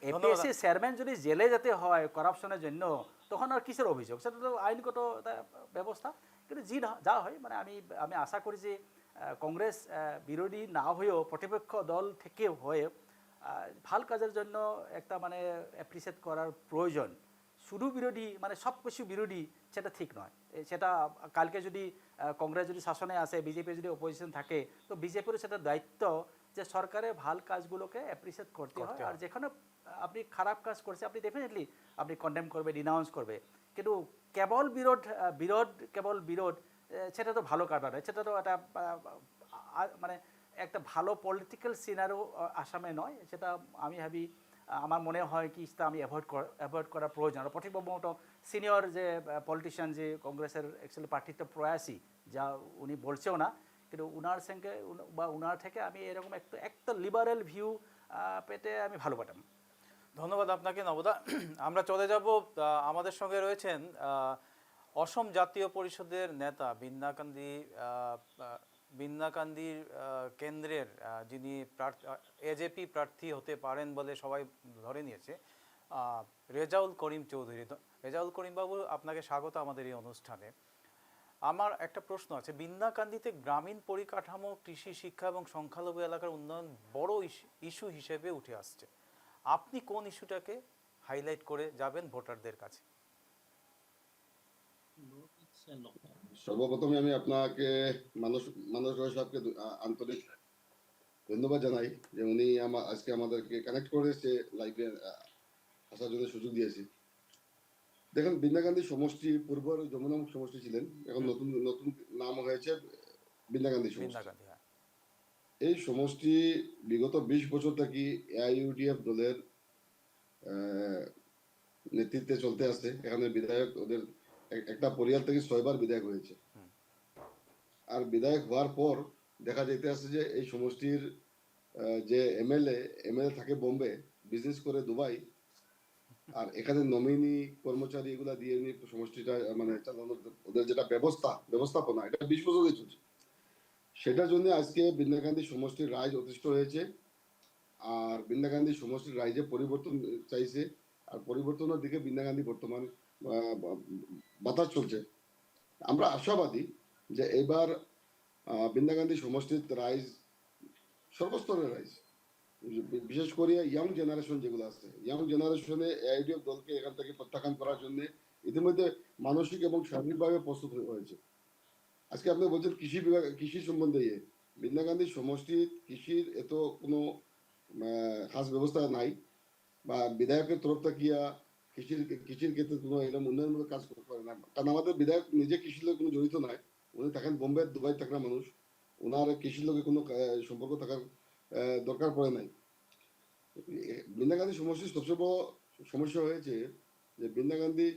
এপিএসসি চেয়ারম্যান যদি জেলে যেতে হয় করাপশনের জন্য, তখন আর কিসের অভিযোগ? সেটা তো আইনগত ব্যবস্থা। কিন্তু যা হয়, আমি আশা করি যে কংগ্রেস বিরোধী না হয়েও প্রতিপক্ষ দল থেকে হয়ে ভাল কাজের জন্য একটা অ্যাপ্রিসিয়েট করার প্রয়োজন। শুধু বিরোধী সব কিছু বিরোধী, সেটা ঠিক নয়। সেটা কালকে যদি কংগ্রেস যদি শাসনে আসে, বিজেপি যদি অপোজিশন থাকে, তো বিজেপিরও সেটা দায়িত্ব যে সরকারের ভাল কাজগুলোকে অ্যাপ্রিসিয়েট করতে হয়। আর যেখানে আপনি খারাপ কাজ করছে, আপনি ডেফিনেটলি আপনি কন্ডেম করবে, ডিনাউন্স করবে। কিন্তু কেবল বিরোধ সেটা তো ভালো কাটা নয়। সেটা তো একটা একটা ভালো পলিটিক্যাল সিনারিও আসামে নয়। সেটা আমি ভাবি আমার মনে হয় কি সেটা আমি অ্যাভয়েড করা প্রয়োজন। আর প্রতিপক্ষ সিনিয়র যে পলিটিশিয়ান যে কংগ্রেসের অ্যাকচুয়ালি পার্টিতে প্রয়াসী, যা উনি বলছেও না, কিন্তু উনার সঙ্গে বা উনার থেকে আমি এরকম একটা লিবারেল ভিউ পেতে আমি ভালো পেতাম। ধন্যবাদ আপনাকে নবদা। আমরা চলে যাব, আমাদের সঙ্গে রয়েছেন অসম জাতীয় পরিষদের নেতা বিন্নাকান্দির কেন্দ্রের যিনি এজেপি প্রার্থী হতে পারেন বলে সবাই ধরে নিয়েছে, রেজাউল করিম চৌধুরী। রেজাউল করিম বাবু, আপনাকে স্বাগত আমাদের এই অনুষ্ঠানে। আমার একটা প্রশ্ন আছে, বিন্নাকান্দিতে গ্রামীণ পরিকাঠামো, কৃষি, শিক্ষা এবং সংখ্যালঘু এলাকার উন্নয়ন বড় ইস্যু হিসেবে উঠে আসছে। আপনি কোন ইস্যুটাকে হাইলাইট করে যাবেন ভোটারদের কাছে? সর্বপ্রথমে আমি আপনাকে মানস রয় সাহেবকে আন্তরিক ধন্যবাদ জানাই যে উনি আজকে আমাদেরকে কানেক্ট করে সে লাইভে আসার জন্য সুযোগ দিয়েছে। দেখেন, বিন্নাকান্দি সমষ্টি পূর্বের যমুনামুখ সমষ্টি ছিলেন, এখন নতুন নতুন নাম হয়েছে বিন্নাকান্দি সমষ্টি। বিন্নাকান্দি, হ্যাঁ। এই সমষ্টি বিগত 20 বছর থেকে এআইইউডিএফ দলের নেতৃত্বে চলতে আসছে। এখানে বিধায়ক ওদের একটা পরিবার থেকে 6 বার বিধায়ক হয়েছে। আর বিধায়ক হওয়ার পর দেখা যেতে আসছে যে এই সমষ্টির যে এমএলএ থাকে বোম্বে, বিজনেস করে দুবাই, আর এখানে নমিনি কর্মচারী এগুলা দিয়ে উনি সমষ্টিটা মানে চালানোর ওদের যেটা ব্যবস্থাপনা, এটা 20 বছর ধরে চলছে। সেটার জন্য আজকে বিন্নাকান্দি সমষ্টির রাইজ অতিষ্ঠ হয়েছে। আর বিন্নাকান্দি সমষ্টির রাইজে পরিবর্তন চাইছে, আর পরিবর্তনের দিকে বিন্নাকান্দি বর্তমান বাতাস চলছে। আমরা আশাবাদী যে এবার বিন্নাকান্দি সমষ্টির রাইজ, সর্বস্তরের রাইজ, বিশেষ করে ইয়াং জেনারেশন যেগুলো আছে, ইয়াং জেনারেশনে এআইডিএফ দলকে এখান থেকে প্রত্যাখ্যান করার জন্য ইতিমধ্যে মানসিক এবং শারীরিকভাবে প্রস্তুত হয়েছে। আজকে আপনি বলছেন কৃষি সম্বন্ধে, বিন্নাকান্দি সমষ্টির কৃষির এত কোনো খাস ব্যবস্থা নাই, বা বিধায়কের তরফ থেকে কৃষির ক্ষেত্রে কোনো এরকম উন্নয়নমূলক কাজ করে না। কারণ আমাদের বিধায়ক নিজে কৃষির লোক কোনো জড়িত নাই, উনি থাকেন বোম্বে, দুবাই থাকা মানুষ, ওনার কৃষির লোকের কোনো সম্পর্ক থাকার দরকার পড়ে নাই। বিন্নাকান্দি সমষ্টির সবচেয়ে বড় সমস্যা হয়েছে যে বিন্নাকান্দি,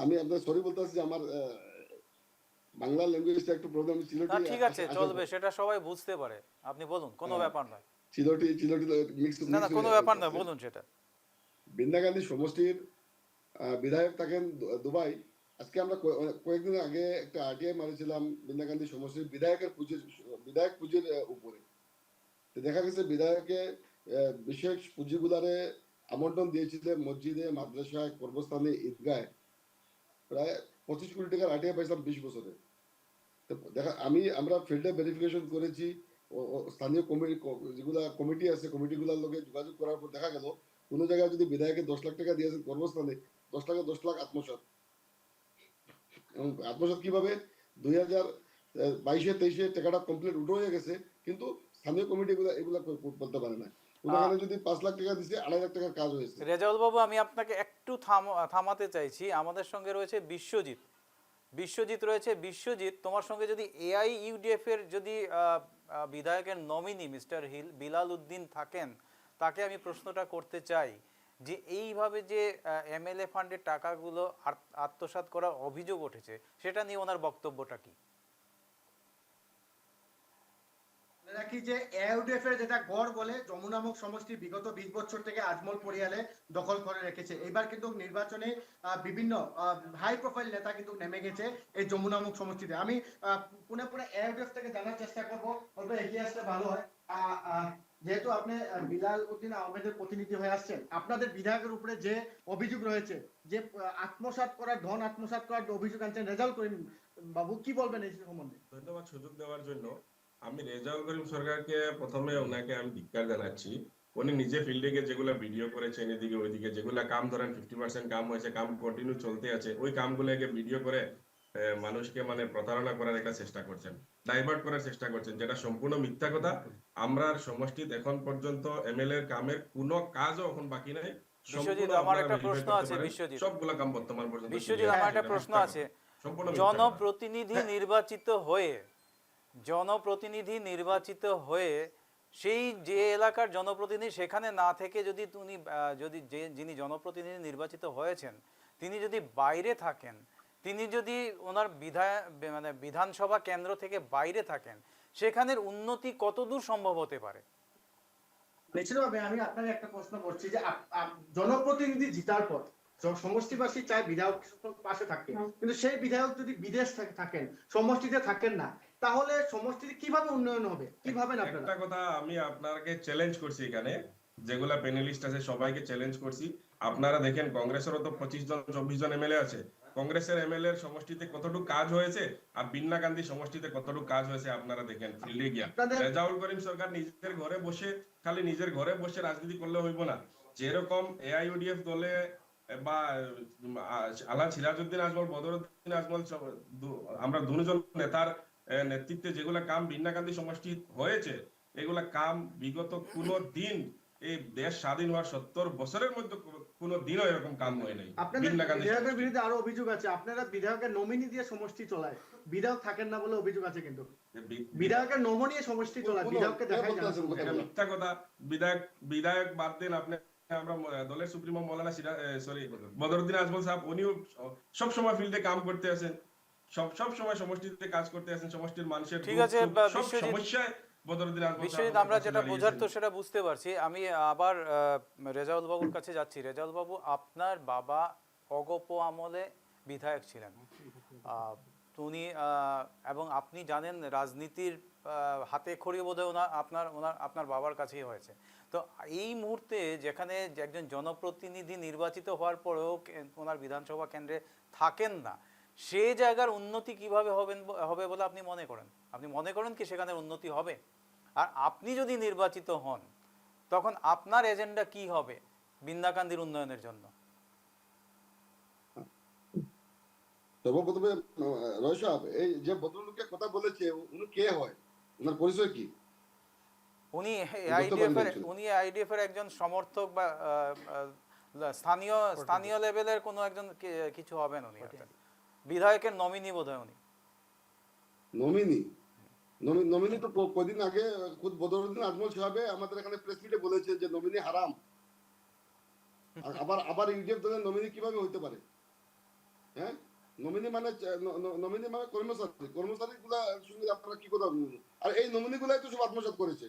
আমি আপনার সরি বলতে চাচ্ছি, আমার বাংলা ল্যাঙ্গুয়েজটা একটু প্রবলেম ছিল। ঠিক আছে, চলবে, সেটা সবাই বুঝতে পারে, আপনি বলুন, কোনো ব্যাপার নয়। চিলোটি মিক্স না, কোনো ব্যাপার নয়, বলুন সেটা। বিন্নাকান্দি সমষ্টির বিধায়ক থাকেন দুবাই। আজকে আমরা কয়েকদিন আগে একটা আরটিআই মারিছিলাম বিন্নাকান্দি সমষ্টির বিধায়ক পুঁজির উপরে। দেখা গেছে বিধায়কে বিশেষ পুঁজিগুলারে আমন্ত্রণ দিয়েছিলেন মসজিদে, মাদ্রাসায়, কর্মস্থানে, ঈদগায়। প্রায় 25 কোটি টাকার আরটিআই পাইছিলাম 20 বছরে। আমরা ফিল্ডে ভেরিফিকেশন করেছি, স্থানীয় যেগুলা কমিটি আছে, কমিটিগুলোর লোকে যোগাযোগ করার পর দেখা গেল কোনো জায়গায় যদি বিধায়কে 10 লাখ টাকা দিয়েছেন কর্মস্থানে, 10 লাখ আত্মসাৎ। এবং আত্মসাৎ কিভাবে? 2022-23 টাকাটা কমপ্লিট উঠে হয়ে গেছে, কিন্তু স্থানীয় কমিটি এগুলা বলতে পারে না। যদি 5 লাখ টাকা দিচ্ছে, 2.5 লাখ টাকার কাজ হয়েছে। রেজাউল বাবু, আমি আপনাকে একটু থামাতে চাইছি। আমাদের সঙ্গে রয়েছে বিশ্বজিৎ রয়েছে। বিশ্বজিৎ, তোমার সঙ্গে যদি এআইইউডিএফ এর যদি বিধায়কের নমিনি মিস্টার বিলাল উদ্দিন থাকেন, তাকে আমি প্রশ্নটা করতে চাই যে এইভাবে যে এমএলএ ফান্ডের টাকাগুলো আত্মসাৎ করার অভিযোগ উঠেছে, সেটা নিয়ে ওনার বক্তব্যটা কি? রাখি যে এআইইউডিএফ এর যেটা গড় বলে যমুনামুখ সমষ্টি বিগত 20 বছর থেকে আজমল পরিয়ালে দখল করে রেখেছে। এবার কিন্তু নির্বাচনে বিভিন্ন হাই প্রোফাইল নেতা কিন্তু নেমে গেছে এই যমুনামুখ সমষ্টিতে। আমি পুনে এআইইউডিএফ থেকে জানার চেষ্টা করবো, অল্প এগিয়ে আসলে ভালো হয়। যেহেতু আপনি বিলাল উদ্দিন আহমেদের প্রতিনিধি হয়ে আসছেন, আপনাদের বিধায়কের উপরে যে অভিযোগ রয়েছে, যে ধন আত্মসাৎ করার অভিযোগ আনছেন রেজাউল করিম বাবু, কি বলবেন এই সম্বন্ধে? ধন্যবাদ সুযোগ দেওয়ার জন্য। আমি রেজাউল করিম সরকারকে প্রথমে ওনাকে আমি ধিক্কার জানাচ্ছি। উনি নিজে ফিল্ডে গিয়ে যেগুলো ভিডিও করেছেন এদিকে ওইদিকে, যেগুলো কাম ধরেন 50% কাম হয়েছে, কাম কন্টিনিউ চলতে আছে, ওই কামগুলোকে ভিডিও করে মানুষকে মানে প্রতারণা করার একটা চেষ্টা করছেন, ডাইভার্ট করার চেষ্টা করছেন, যেটা সম্পূর্ণ মিথ্যা কথা। আমরা সমষ্টিতে এখন পর্যন্ত এমএলএ কামের কোনো কাজও এখন বাকি নাই। বিশ্বজিৎ, আমার একটা প্রশ্ন আছে। সবগুলা কাম বর্তমান পর্যন্ত। বিশ্বজিৎ, আমার একটা প্রশ্ন আছে। জনপ্রতিনিধি নির্বাচিত হয়ে সেই যে এলাকার জনপ্রতিনিধি সেখানে না থেকে যদি উনি যদি যিনি জনপ্রতিনিধি নির্বাচিত হয়েছেন তিনি যদি বাইরে থাকেন, তিনি যদি ওনার মানে বিধানসভা কেন্দ্র থেকে বাইরে থাকেন, সেখানের উন্নতি কতদূর সম্ভব হতে পারে? নিশ্চিতভাবে আমি আপনাকে একটা প্রশ্ন করছি যে জনপ্রতিনিধি জিতার পর সমষ্টিবাসী চায় বিধায়ক পাশে থাকে, কিন্তু সেই বিধায়ক যদি বিদেশ থাকেন, সমষ্টিতে থাকেন না, তাহলে সমষ্টিতে কিভাবে উন্নয়ন হবে? কিভাবে আপনারা? একটা কথা আমি আপনাকে চ্যালেঞ্জ করছি এখানে, যেগুলা প্যানেলিস্ট আছে সবাইকে চ্যালেঞ্জ করছি। আপনারা দেখেন কংগ্রেসেরও তো 25 জন 24 জন এমএলএ আছে, কংগ্রেসের এমএলএ এর সমষ্টিতে কতটুকু কাজ হয়েছে আর বিন্না গান্ধী সমষ্টিতে কতটুকু কাজ হয়েছে আপনারা দেখেন ফিল্ডে গিয়া। রেজাউল করিম সরকার নিজের ঘরে বসে খালি নিজের ঘরে বসে রাজনীতি করলে হইব না। যেরকম এআইইউডিএফ দলে বা আলা সিরাজউদ্দিন আজমল, বদরুদ্দিন আজমল, আমরা দুজন নেতার নেতৃত্বে যেগুলা কাম বিন্না গান্ধী সমষ্টি হয়েছে, এগুলা কাম বিগত কোনো দিন এই দেশ স্বাধীন হওয়ার 70 বছরের মধ্যে কোনো দিনও এরকম কাম হয় নাই। আপনাদের বিধায়কের বিরুদ্ধে আরো অভিযোগ আছে, আপনারা বিধায়কের নমিনি দিয়ে সমষ্টি চলায়, বিধায়ক থাকেন না বলে অভিযোগ আছে, কিন্তু বিধায়কের নমিনি সমষ্টি চলায়, বিধায়ককে দেখাই যায় না। এটা মিথ্যা কথা। বিধায়ক বাদ দেন, আপনি আমরা দলের সুপ্রিমো মৌলানা বদরুদ্দিন আজমল সাহেব, উনিও সব সময় ফিল্ডে কাম করতে আছেন, সব সময় সমষ্টিতে কাজ করতে আছেন, সমষ্টির মানুষের ঠিক আছে সব সমস্যায় বিশ্বজিৎ, আমরা যেটা বোঝার তো সেটা বুঝতে পারছি। আমি আবার রেজাউল বাবুর কাছে যাচ্ছি। রেজাউল বাবু, আপনার বাবা অগপ আমলে বিধায়ক ছিলেন, উনি এবং আপনি জানেন রাজনীতির হাতে খড়ি বোধহয় আপনার বাবার কাছেই হয়েছে। তো এই মুহূর্তে যেখানে একজন জনপ্রতিনিধি নির্বাচিত হওয়ার পরেও ওনার বিধানসভা কেন্দ্রে থাকেন না, সে জায়গার উন্নতি কিভাবে হবে বলে আপনি মনে করেন? আপনি মনে করেন কি সেখানে উন্নতি হবে? আর আপনি যদি নির্বাচিত হন তখন আপনার এজেন্ডা কি হবে বিন্দাকান্দির উন্নয়নের জন্য? সর্বপ্রথমে রয় সাহেব, এই যে ভদ্রলোকে কথা বলেছে উনি কে হয়, ওনার পরিচয় কি? উনি আইডিএফ এর একজন সমর্থক বা স্থানীয় লেভেলের কোনো একজন কিছু হবেন উনি। বিধায়কের নমিনি বোধহয় উনি। নমিনি তো কদিন আগে খুদ বদরুদ্দিন আজমল সাহেব আমাদের এখানে প্রেস মিটে বলেছে যে নমিনি হারাম। আবার ইউডিএফ দলের নমিনি কিভাবে হইতে পারে? হ্যাঁ, নমিনি মানে কর্মচারী গুলা সঙ্গে আপনারা কি কথা বলুন? আর এই নমিনি গুলাই তো সব আত্মসাৎ করেছে।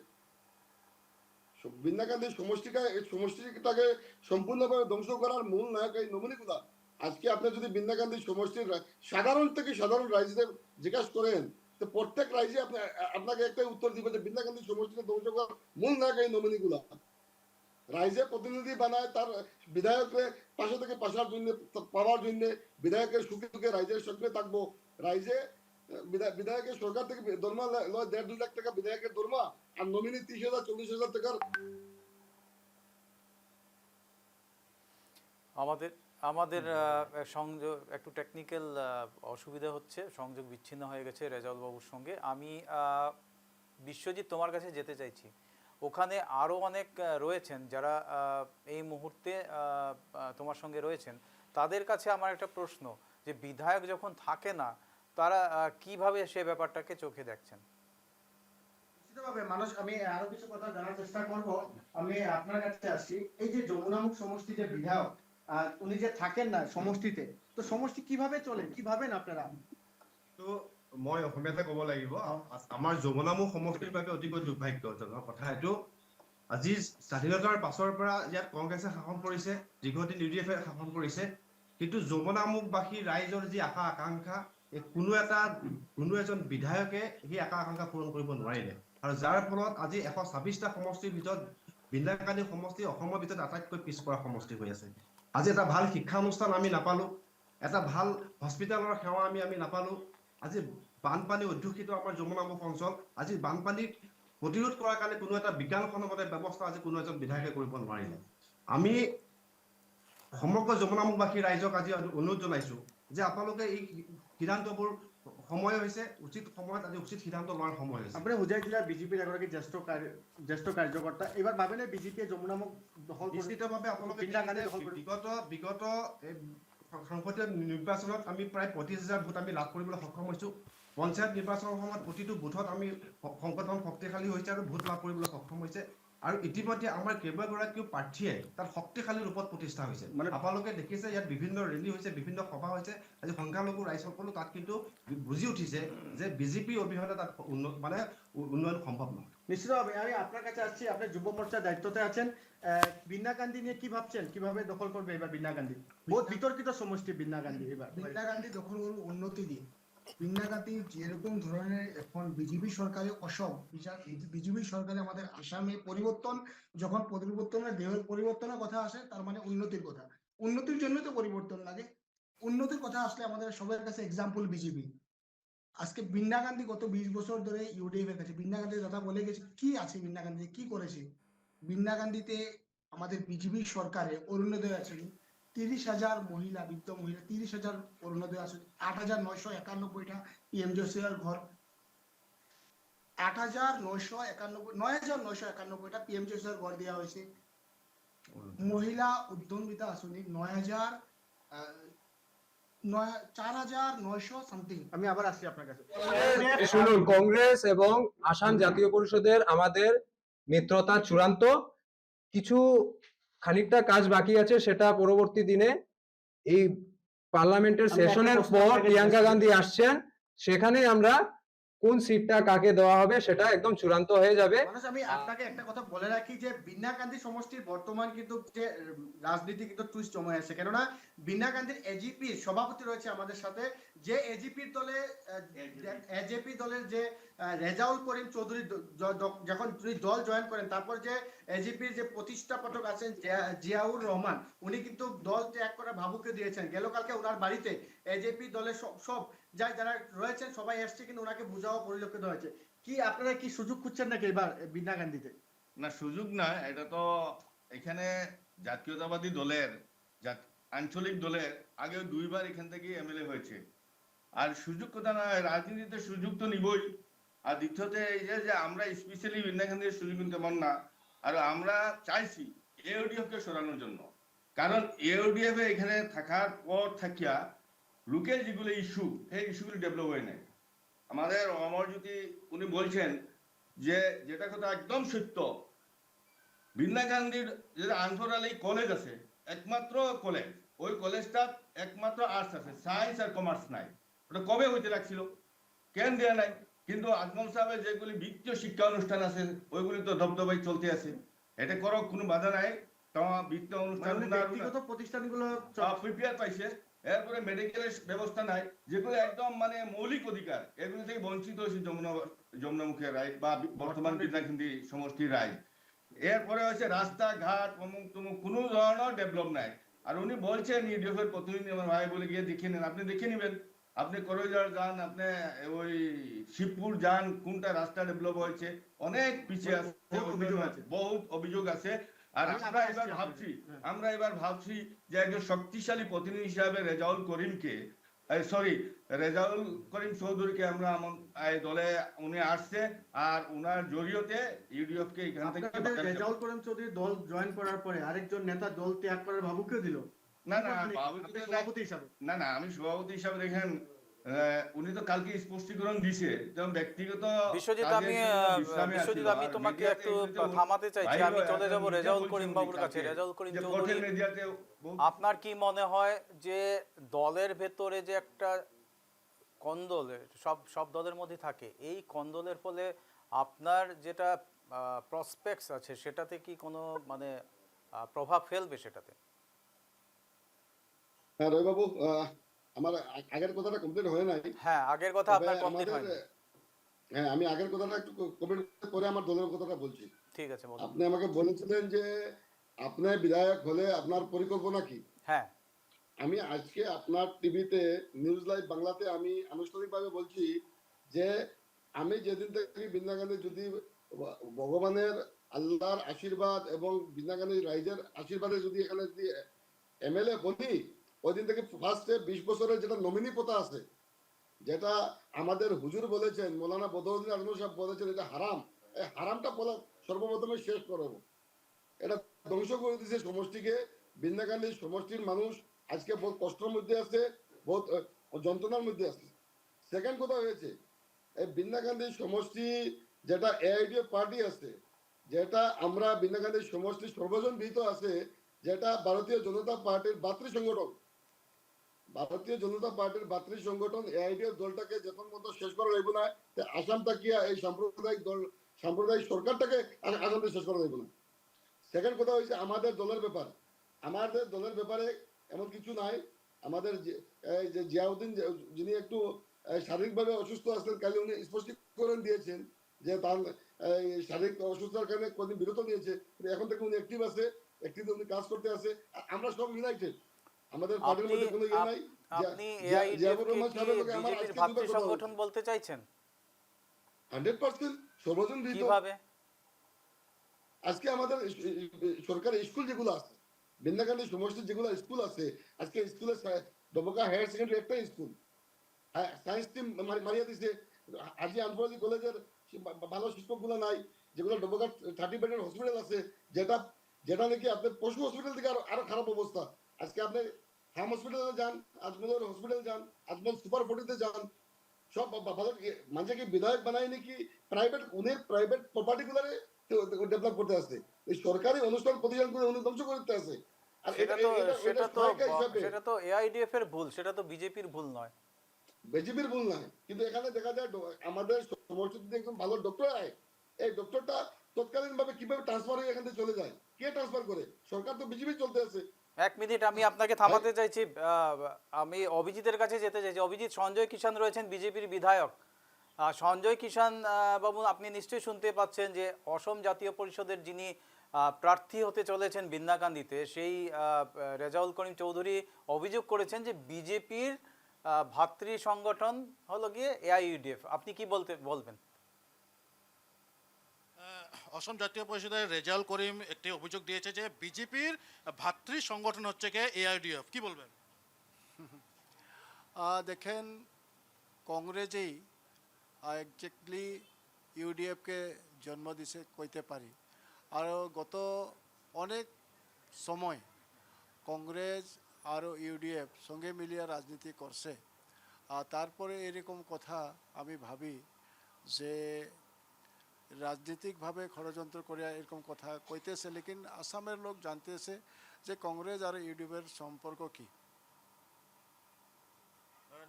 বিন্না গান্ধীর সমষ্টিটাকে সম্পূর্ণভাবে ধ্বংস করার মূল নায়ক এই নমিনি গুলা। আজকে আপনি যদি বিন্না গান্ধীর সমষ্টির সাধারণ থেকে সাধারণ রাইজদের জিজ্ঞাসা করেন, তো প্রত্যেক রাইজে আপনাকে একটাই উত্তর দিবে যে বিন্না গান্ধীর সমষ্টিকে ধ্বংস করার মূল নায়ক এই নমিনি গুলা। রাইজে প্রতিনিধি বানায় তার বিধায়ককে পাশে থেকে পাওয়ার জন্য, বিধায়কের সুখে সুখে রাইজের সঙ্গে থাকবো। রাইজে বিধায়কের সরকার থেকে দরমা 1.5-2 লাখ টাকা বিধায়কের দরমা, আর নমিনি 30,000-40,000 টাকার। আমাদের সংযোগ একটু টেকনিক্যাল অসুবিধা হচ্ছে, সংযোগ বিচ্ছিন্ন হয়ে গেছে রেজাউল বাবুর সঙ্গে। আমি বিশ্বজিৎ তোমার কাছে যেতে চাইছি। ওখানে আরও অনেক রয়েছেন যারা এই মুহূর্তে তোমার সঙ্গে রয়েছেন, তাদের কাছে আমার একটা প্রশ্ন যে বিধায়ক যখন থাকে না তারা কিভাবে সে ব্যাপারটাকে চোখে দেখছেন? নিশ্চিতভাবে মানুষ, আমি আরো কিছু কথা জানার চেষ্টা করব। আমি আপনার কাছে আসছি, এই যে যমুনামুখ সমষ্টি যে বিধায়ক উনি যে থাকেন না সমষ্টিতে, তো সমষ্টি কিভাবে চলে, কি ভাবেন আপনারা? তো মই অসমীয়াতে ক'ব লাগিব, আমাৰ যমুনামুখ সমষ্টিৰ বাবে অতিকৈ দুৰ্ভাগ্যজনক কথা এইটো। আজি স্বাধীনতাৰ পাছৰ পৰা ইয়াত কংগ্ৰেছে শাসন কৰিছে, দীৰ্ঘদিন ইউডিএফে শাসন কৰিছে, কিন্তু যমুনামুখবাসী ৰাইজৰ যি আশা আকাংক্ষা, কোনো এজন বিধায়কে সেই আশা আকাংক্ষা পূৰণ কৰিব নোৱাৰিলে, আৰু যাৰ ফলত আজি 126টা সমষ্টিৰ ভিতৰত বিন্দাকান্দি সমষ্টি অসমৰ ভিতৰত আটাইতকৈ পিছপৰা সমষ্টি হৈ আছে। আজি এটা ভাল শিক্ষানুষ্ঠান আমি নাপালো, এটা ভাল হস্পিটেলৰ সেৱা আমি নাপালো। আজি বানপানী অধ্যুষিত আমাৰ যমুনামুখ অঞ্চল, আজি বানপানী প্ৰতিৰোধ কৰাৰ কাৰণে কোনো এটা বিজ্ঞানসন্মত ব্যৱস্থা আজি কোনো এজন বিধায়কে কৰিব নোৱাৰিলে। আমি সমগ্ৰ যমুনামুখবাসী ৰাইজক আজি অনুৰোধ জনাইছো যে আপোনালোকে এই সিদ্ধান্তবোৰ সময় হৈছে, উচিত সময়ত আজি উচিত সিদ্ধান্ত লোৱাৰ সময় হৈছে। আপুনি হুজাই জিলাৰ বিজেপিৰ এগৰাকী জ্যেষ্ঠ কাৰ্যকৰ্তা, এইবাৰ ভাবেনে বিজেপিয়ে যমুনামুখ দখল কৰিব? নিশ্চিতভাৱে আপোনালোকে বিগত সংসদীয় নিৰ্বাচনত আমি প্ৰায় 25,000 ভোট আমি লাভ কৰিবলৈ সক্ষম হৈছো। পঞ্চায়ত নিৰ্বাচনৰ সময়ত প্ৰতিটো বুথত আমি সংগঠন শক্তিশালী হৈছে আৰু ভোট লাভ কৰিবলৈ সক্ষম হৈছে আৰু ইতিমধ্যে আমাৰ কেইবাগৰাকীও প্ৰাৰ্থীয়ে তাত শক্তিশালী ৰূপত প্ৰতিষ্ঠা হৈছে মানে আপোনালোকে দেখিছে ইয়াত বিভিন্ন ৰেলী হৈছে বিভিন্ন সভা হৈছে আজি সংখ্যালঘু ৰাইজসকলো তাত কিন্তু বুজি উঠিছে যে বিজেপি অবিহনে তাত উন্নয়ন সম্ভৱ নহয়। নিশ্চিতভাবে আমি আপনার কাছে আসছি, আপনি যুব মোর্চার দায়িত্বতে আছেন। বিন্নাকান্দি নিয়ে কি ভাবছেন, কিভাবে দখল করবে এবার বিন্নাকান্দি? বহুত বিতর্কিত সমষ্টি বিন্নাকান্দি এবার। বিন্নাকান্দি দখল করুন উন্নতি দিয়ে। বিন্নাকান্দি যেরকম ধরনের এখন বিজেপি সরকারে অসম, বিজেপি সরকারে আমাদের আসামে পরিবর্তন, যখন পরিবর্তনের দেহের পরিবর্তনের কথা আসে তার মানে উন্নতির কথা। উন্নতির জন্য তো পরিবর্তন লাগে। উন্নতির কথা আসলে আমাদের সবার কাছে এক্সাম্পল বিজেপি। আজকে বিন্নাকান্দি গত 20 বছর ধরে ইউডিএফ এর কাছে, বিন্নাকান্দির দাদা বলে গেছে কি আছে বিন্নাকান্দি, কি করেছে। বিন্নাকান্দিতে আমাদের বিজেপি সরকারে অরুণোদয় আছে 30,000 মহিলা, বৃদ্ধ মহিলা 30,000 অরুণোদয় আছে, 8,991টা পিএমজিএসওয়াই ঘর, 9,991টা পিএমজিএসওয়াই ঘর দেওয়া হয়েছে। মহিলা উদ্যমিতা আসনি 4,900 সামথিং। আমি আবার আসছি আপনার কাছে। শুনুন, কংগ্রেস এবং আসাম জাতীয় পরিষদের আমাদের মিত্রতা চূড়ান্ত, কিছু খানিকটা কাজ বাকি আছে, সেটা পরবর্তী দিনে এই পার্লামেন্টের সেশনের পর প্রিয়াঙ্কা গান্ধী আসছেন, সেখানে আমরা কোন সিটটা কাকে দেওয়া হবে সেটা একদম চূড়ান্ত হয়ে যাবে। মানুষ, আমি আপনাকে একটা কথা বলে রাখি যে বিন্নাকান্দি সমষ্টির বর্তমান কিন্তু যে রাজনীতি কিন্তু টুইস্ট জমে আছে, কেননা বিন্নাকান্দির এজিপি সভাপতি রয়েছে আমাদের সাথে, যে এজিপির দলের যে রেজাউল করিম চৌধুরী যখন দল জয়েন করেন, তারপর যে এজিপির যে প্রতিষ্ঠাপক আছেন জিয়াউর রহমান, উনি কিন্তু দল ত্যাগ করে ভাবুকে দিয়েছেন। গেল কালকে ওনার বাড়িতে এজেপি দলের সব যারা রয়েছেন সবাই এসছে, কিন্তু ওনাকে বোঝাও পরিলক্ষিত হয়েছে। কি আপনারা কি সুযোগ খুঁজছেন নাকি এবার বিন্নাকান্দিতে? না, সুযোগ না, এটা তো এখানে জাতীয়তাবাদী দলের আঞ্চলিক দলের আগেও 2বার এখান থেকে এমএলএ হয়েছে, আর সুযোগ কথা না, রাজনীতিতে সুযোগ তো নিবই। আর দ্বিতীয়তে এই যে আমরা স্পেশালি বিন্নাকান্দির সুযোগ তেমন না, আর আমরা চাইছি এওডিএফ কে সরানোর জন্য, কারণ এওডিএফ এখানে থাকার পর থাকিয়া লোকের যেগুলো ইস্যু, সেই ইস্যুগুলি ডেভেলপ হয়ে নেয়। আমাদের অমরজ্যোতি উনি বলছেন যে যেটা কথা একদম সত্য, বিন্নাকান্দির যে আন্তরালি কলেজ আছে, একমাত্র কলেজ, ওই কলেজটা একমাত্র আর্টস আছে, সায়েন্স আর কমার্স নাই। ওটা কবে হইতে লাগছিল, কেন দেয়া নাই? কিন্তু আজমল সাহেবের যেগুলি বৃত্তীয় শিক্ষা অনুষ্ঠান আছে ওইগুলি তো দবদবাই চলতে আছে, এটা করো কোনো বাধা নাই। তোমার বৃত্তীয় অনুষ্ঠান ব্যক্তিগত প্রতিষ্ঠানগুলো প্রিপেয়ার পাইছে, এরপরে মেডিকেলের ব্যবস্থা নাই, যেগুলো একদম মানে মৌলিক অধিকার, এগুলি থেকে বঞ্চিত হয়েছে যমুনামুখী রায় বা বর্তমান বিন্নাকান্দি সমষ্টির রায়। এরপরে হচ্ছে রাস্তাঘাট অমুক তমুক কোনো ধরনের ডেভেলপ নাই। আর উনি বলছেন ইউডিএফ এর প্রতিনিধি আমার ভাই বলে গিয়ে দেখে নেন, আপনি দেখে নেবেন, আপনি করৈজার যান, আপনি ওই শিবপুর যান, কোনটা রাস্তা ডেভেলপ হয়েছে, অনেক পিছিয়ে আছে, বহুত অভিযোগ আছে। আর আমরা এবার ভাবছি যে একজন শক্তিশালী প্রতিনিধি হিসাবে রেজাউল করিম চৌধুরীকে আমরা দলে উনি আসছে, আর উনার জড়িয়তে ইউডিএফ কে এখান থেকে রেজাউল করিম চৌধুরী দল জয়েন করার পরে আরেকজন নেতা দল ত্যাগ করার ভাবুকে দিল। না, সভাপতি হিসাবে না, আমি সভাপতি হিসাবে দেখেন, উনি তো কালকে স্পষ্টীকরণ দিছে, যেমন ব্যক্তিগত বিশ্বজিৎ, আমি তোমাকে একটু থামাতে চাইছি, আমি চলে যাব রেজাউল করিম বাবুর কাছে। রেজাউল করিম চৌধুরী, আপনার কি মনে হয় যে দলের ভেতরে যে একটা কন্দল সব দলের মধ্যে থাকে, এই কন্দলের ফলে আপনার যেটা প্রসপেক্টস আছে সেটাতে কি কোনো মানে প্রভাব ফেলবে সেটাতে? হ্যাঁ রবি বাবু, আমার আগের কথাটা কমপ্লিট হয় নাই। হ্যাঁ, আগের কথা আপনার কমপ্লিট হয়নি। হ্যাঁ, আমি আগের কথাটা একটু কমপ্লিট করে আমার দলের কথাটা বলছি। ঠিক আছে, বলুন। আপনি আমাকে বলেছিলেন যে আপনি বিধায়ক হলে আপনার পরিকল্পনা কি। হ্যাঁ, আমি আজকে আপনার টিভিতে নিউজ লাইভ বাংলাতে আমি আনুষ্ঠানিকভাবে বলছি যে আমি যেদিন থেকে বিন্নাকান্দি যদি ভগবানের আল্লাহর আশীর্বাদ এবং বিন্নাকান্দি রাইজের আশীর্বাদে যদি এখানে যদি এমএলএ বলি, ওই দিন থেকে ফার্স্টে 20 বছরের যেটা নমিনি প্রথা আছে, যেটা আমাদের হুজুর বলেছেন, মৌলানা বদরুদ্দিন আজমল সাহেব বলেছেন, এটা হারাম। এই হারামটা সর্বপ্রথমে শেষ করবো। এটা ধ্বংস করে দিয়েছে সমষ্টিকে। বিন্নাকান্দি সমষ্টির মানুষ আজকে বহুত কষ্টের মধ্যে আছে, বহুত যন্ত্রণার মধ্যে আছে। সেকেন্ড কথা হয়েছে এই বিন্নাকান্দি সমষ্টি যেটা এআইডিএফ পার্টি আছে, যেটা আমরা বিন্নাকান্দি সমষ্টি সর্বজন বিহিত আছে, যেটা ভারতীয় জনতা পার্টির ভাতৃ সংগঠন, ভারতীয় জনতা পার্টির ভাতৃ সংগঠন এআইডিএফ দলটাকে যখন মতো শেষ করা যাইব না, আসাম তাকিয়া এই সাম্প্রদায়িক দল সাম্প্রদায়িক সরকারটাকে আসামে শেষ করা যাইব না। সেকেন্ড কথা হয়েছে আমাদের দলের ব্যাপার। আমাদের দলের ব্যাপারে এমন কিছু নাই। আমাদের যে জিয়াউদ্দিন যিনি একটু শারীরিকভাবে অসুস্থ আছেন, কালি উনি স্পষ্টীকরণ দিয়েছেন যে তার শারীরিক অসুস্থতার কারণে কদিন বিরত নিয়েছে, কিন্তু এখন থেকে উনি অ্যাক্টিভ আছে, অ্যাক্টিভলি উনি কাজ করতে আছে। আমরা সব ইউনাইটেড, আমাদের পার্টির মধ্যে কোনো ইয়ে নাই। আপনি এআইডিএফ কে বিজেপির ভাতৃ সংগঠন বলতে চাইছেন? 100% সর্বজন বিহিত। কিভাবে? আজকে আমাদের সরকারি স্কুল যেগুলো আছে, বিন্নাকান্দি সমষ্টির যেগুলো স্কুল আছে, আজকে স্কুলে ডবকা হায়ার সেকেন্ডারি একটা স্কুল, সায়েন্স টিম মারিয়া দিছে। আজি আন্তর্জাতি কলেজের ভালো শিক্ষকগুলো নাই, যেগুলো ডবকা 30 বেডের হসপিটাল আছে, যেটা নাকি আপনার পশু হসপিটাল থেকে আরো খারাপ অবস্থা। আজকে আপনি হাম হসপিটালে যান, আজমল হসপিটাল যান, আজমল সুপার 40-তে যান, সব ভালো। মানে কি বিধায়ক বানায় নাকি প্রাইভেট, উনি প্রাইভেট প্রপার্টি গুলারে ডেভেলপ করতে আছে, এই সরকারি অনুষ্ঠান প্রতিষ্ঠানগুলো উনি ধ্বংস করতে আছে। আর সেটা তো এআইডিএফ এর ভুল, সেটা তো বিজেপির ভুল নয়, বিজেপির ভুল নয়। কিন্তু এখানে দেখা যায় আমাদের সমষ্টিতে একজন ভালো ডক্টর আয়, এই ডক্টরটা তৎকালীন ভাবে কিভাবে ট্রান্সফার হয়ে এখান থেকে চলে যায়, কে ট্রান্সফার করে? সরকার তো বিজেপি চলতে আছে। এক মিনিট আমি আপনাকে থামাতে চাইছি। আমি অভিজিতের কাছে যেতে চাইছি। অভিজিৎ, সঞ্জয় কিষান রয়েছেন বিজেপির বিধায়ক। সঞ্জয় কিষান বাবু, আপনি নিশ্চয়ই শুনতে পাচ্ছেন যে অসম জাতীয় পরিষদের যিনি প্রার্থী হতে চলেছেন বিন্নাকান্দিতে, সেই রেজাউল করিম চৌধুরী অভিযোগ করেছেন যে বিজেপির ভাতৃ সংগঠন হলো গিয়ে এআইইউডিএফ। আপনি কি বলবেন? অসম জাতীয় পরিষদের রেজাউল করিম একটি অভিযোগ দিয়েছে যে বিজেপির ভাতৃ সংগঠন হচ্ছে কে এআইডিএফ, কি বলবেন? দেখেন, কংগ্রেসেই একজাক্টলি ইউডিএফকে জন্ম দিছে কইতে পারি। আর গত অনেক সময় কংগ্রেস আর ইউডিএফ সঙ্গে মিলিয়ে রাজনীতি করছে। আর তারপরে এরকম কথা আমি ভাবি যে রাজনীতিকভাবে ষড়যন্ত্র করে এরকম কথা কইতেছে, লেকিন আসামের লোক জানতেছে যে কংগ্রেস আর ইউডিএফের সম্পর্ক কি।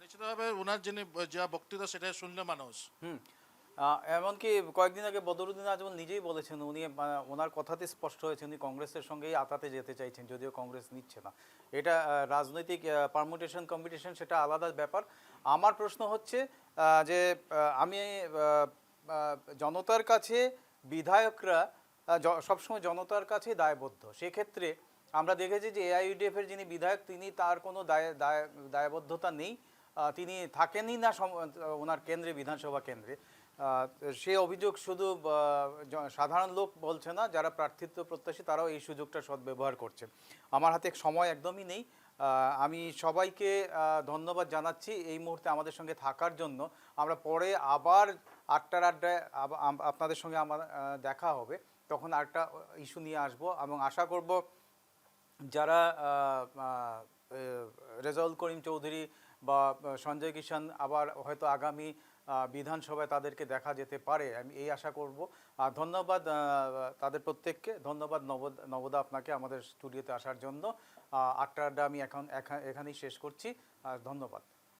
নিশ্চিতভাবে ওনার যিনি যা বক্তৃতা সেটা শুনলে মানুষ এমনকি কয়েকদিন আগে বদরুদ্দিন আজমল নিজেই বলেছেন, উনি ওনার কথাতে স্পষ্ট হয়েছে উনি কংগ্রেসের সঙ্গেই আতাতে যেতে চাইছেন, যদিও কংগ্রেস নিচ্ছে না। এটা রাজনৈতিক পারমুটেশন কম্পিটিশন, সেটা আলাদা ব্যাপার। আমার প্রশ্ন হচ্ছে যে আমি জনতার কাছে বিধায়করা সবসময় জনতার কাছে দায়বদ্ধ। সেক্ষেত্রে আমরা দেখেছি যে এআইইউডিএফ এর যিনি বিধায়ক, তিনি তার কোনো দায়বদ্ধতা নেই, তিনি থাকেনই না ওনার কেন্দ্রে, বিধানসভা কেন্দ্রে। সে অভিযোগ শুধু সাধারণ লোক বলছে না, যারা প্রার্থিত্ব প্রত্যাশী তারাও এই সুযোগটা সদ্ব্যবহার করছে। আমার হাতে সময় একদমই নেই। আমি সবাইকে ধন্যবাদ জানাচ্ছি এই মুহূর্তে আমাদের সঙ্গে থাকার জন্য। আমরা পরে আবার 8টার আড্ডায় আপনাদের সঙ্গে আমার দেখা হবে, তখন আরেকটা ইস্যু নিয়ে আসবো এবং আশা করব যারা রেজাউল করিম চৌধুরী বা সঞ্জয় কিষান আবার হয়তো আগামী বিধানসভায় তাদেরকে দেখা যেতে পারে, আমি এই আশা করব। ধন্যবাদ তাদের প্রত্যেককে। ধন্যবাদ নবদা আপনাকে আমাদের স্টুডিওতে আসার জন্য। 8টার আড্ডা আমি এখানেই শেষ করছি। ধন্যবাদ।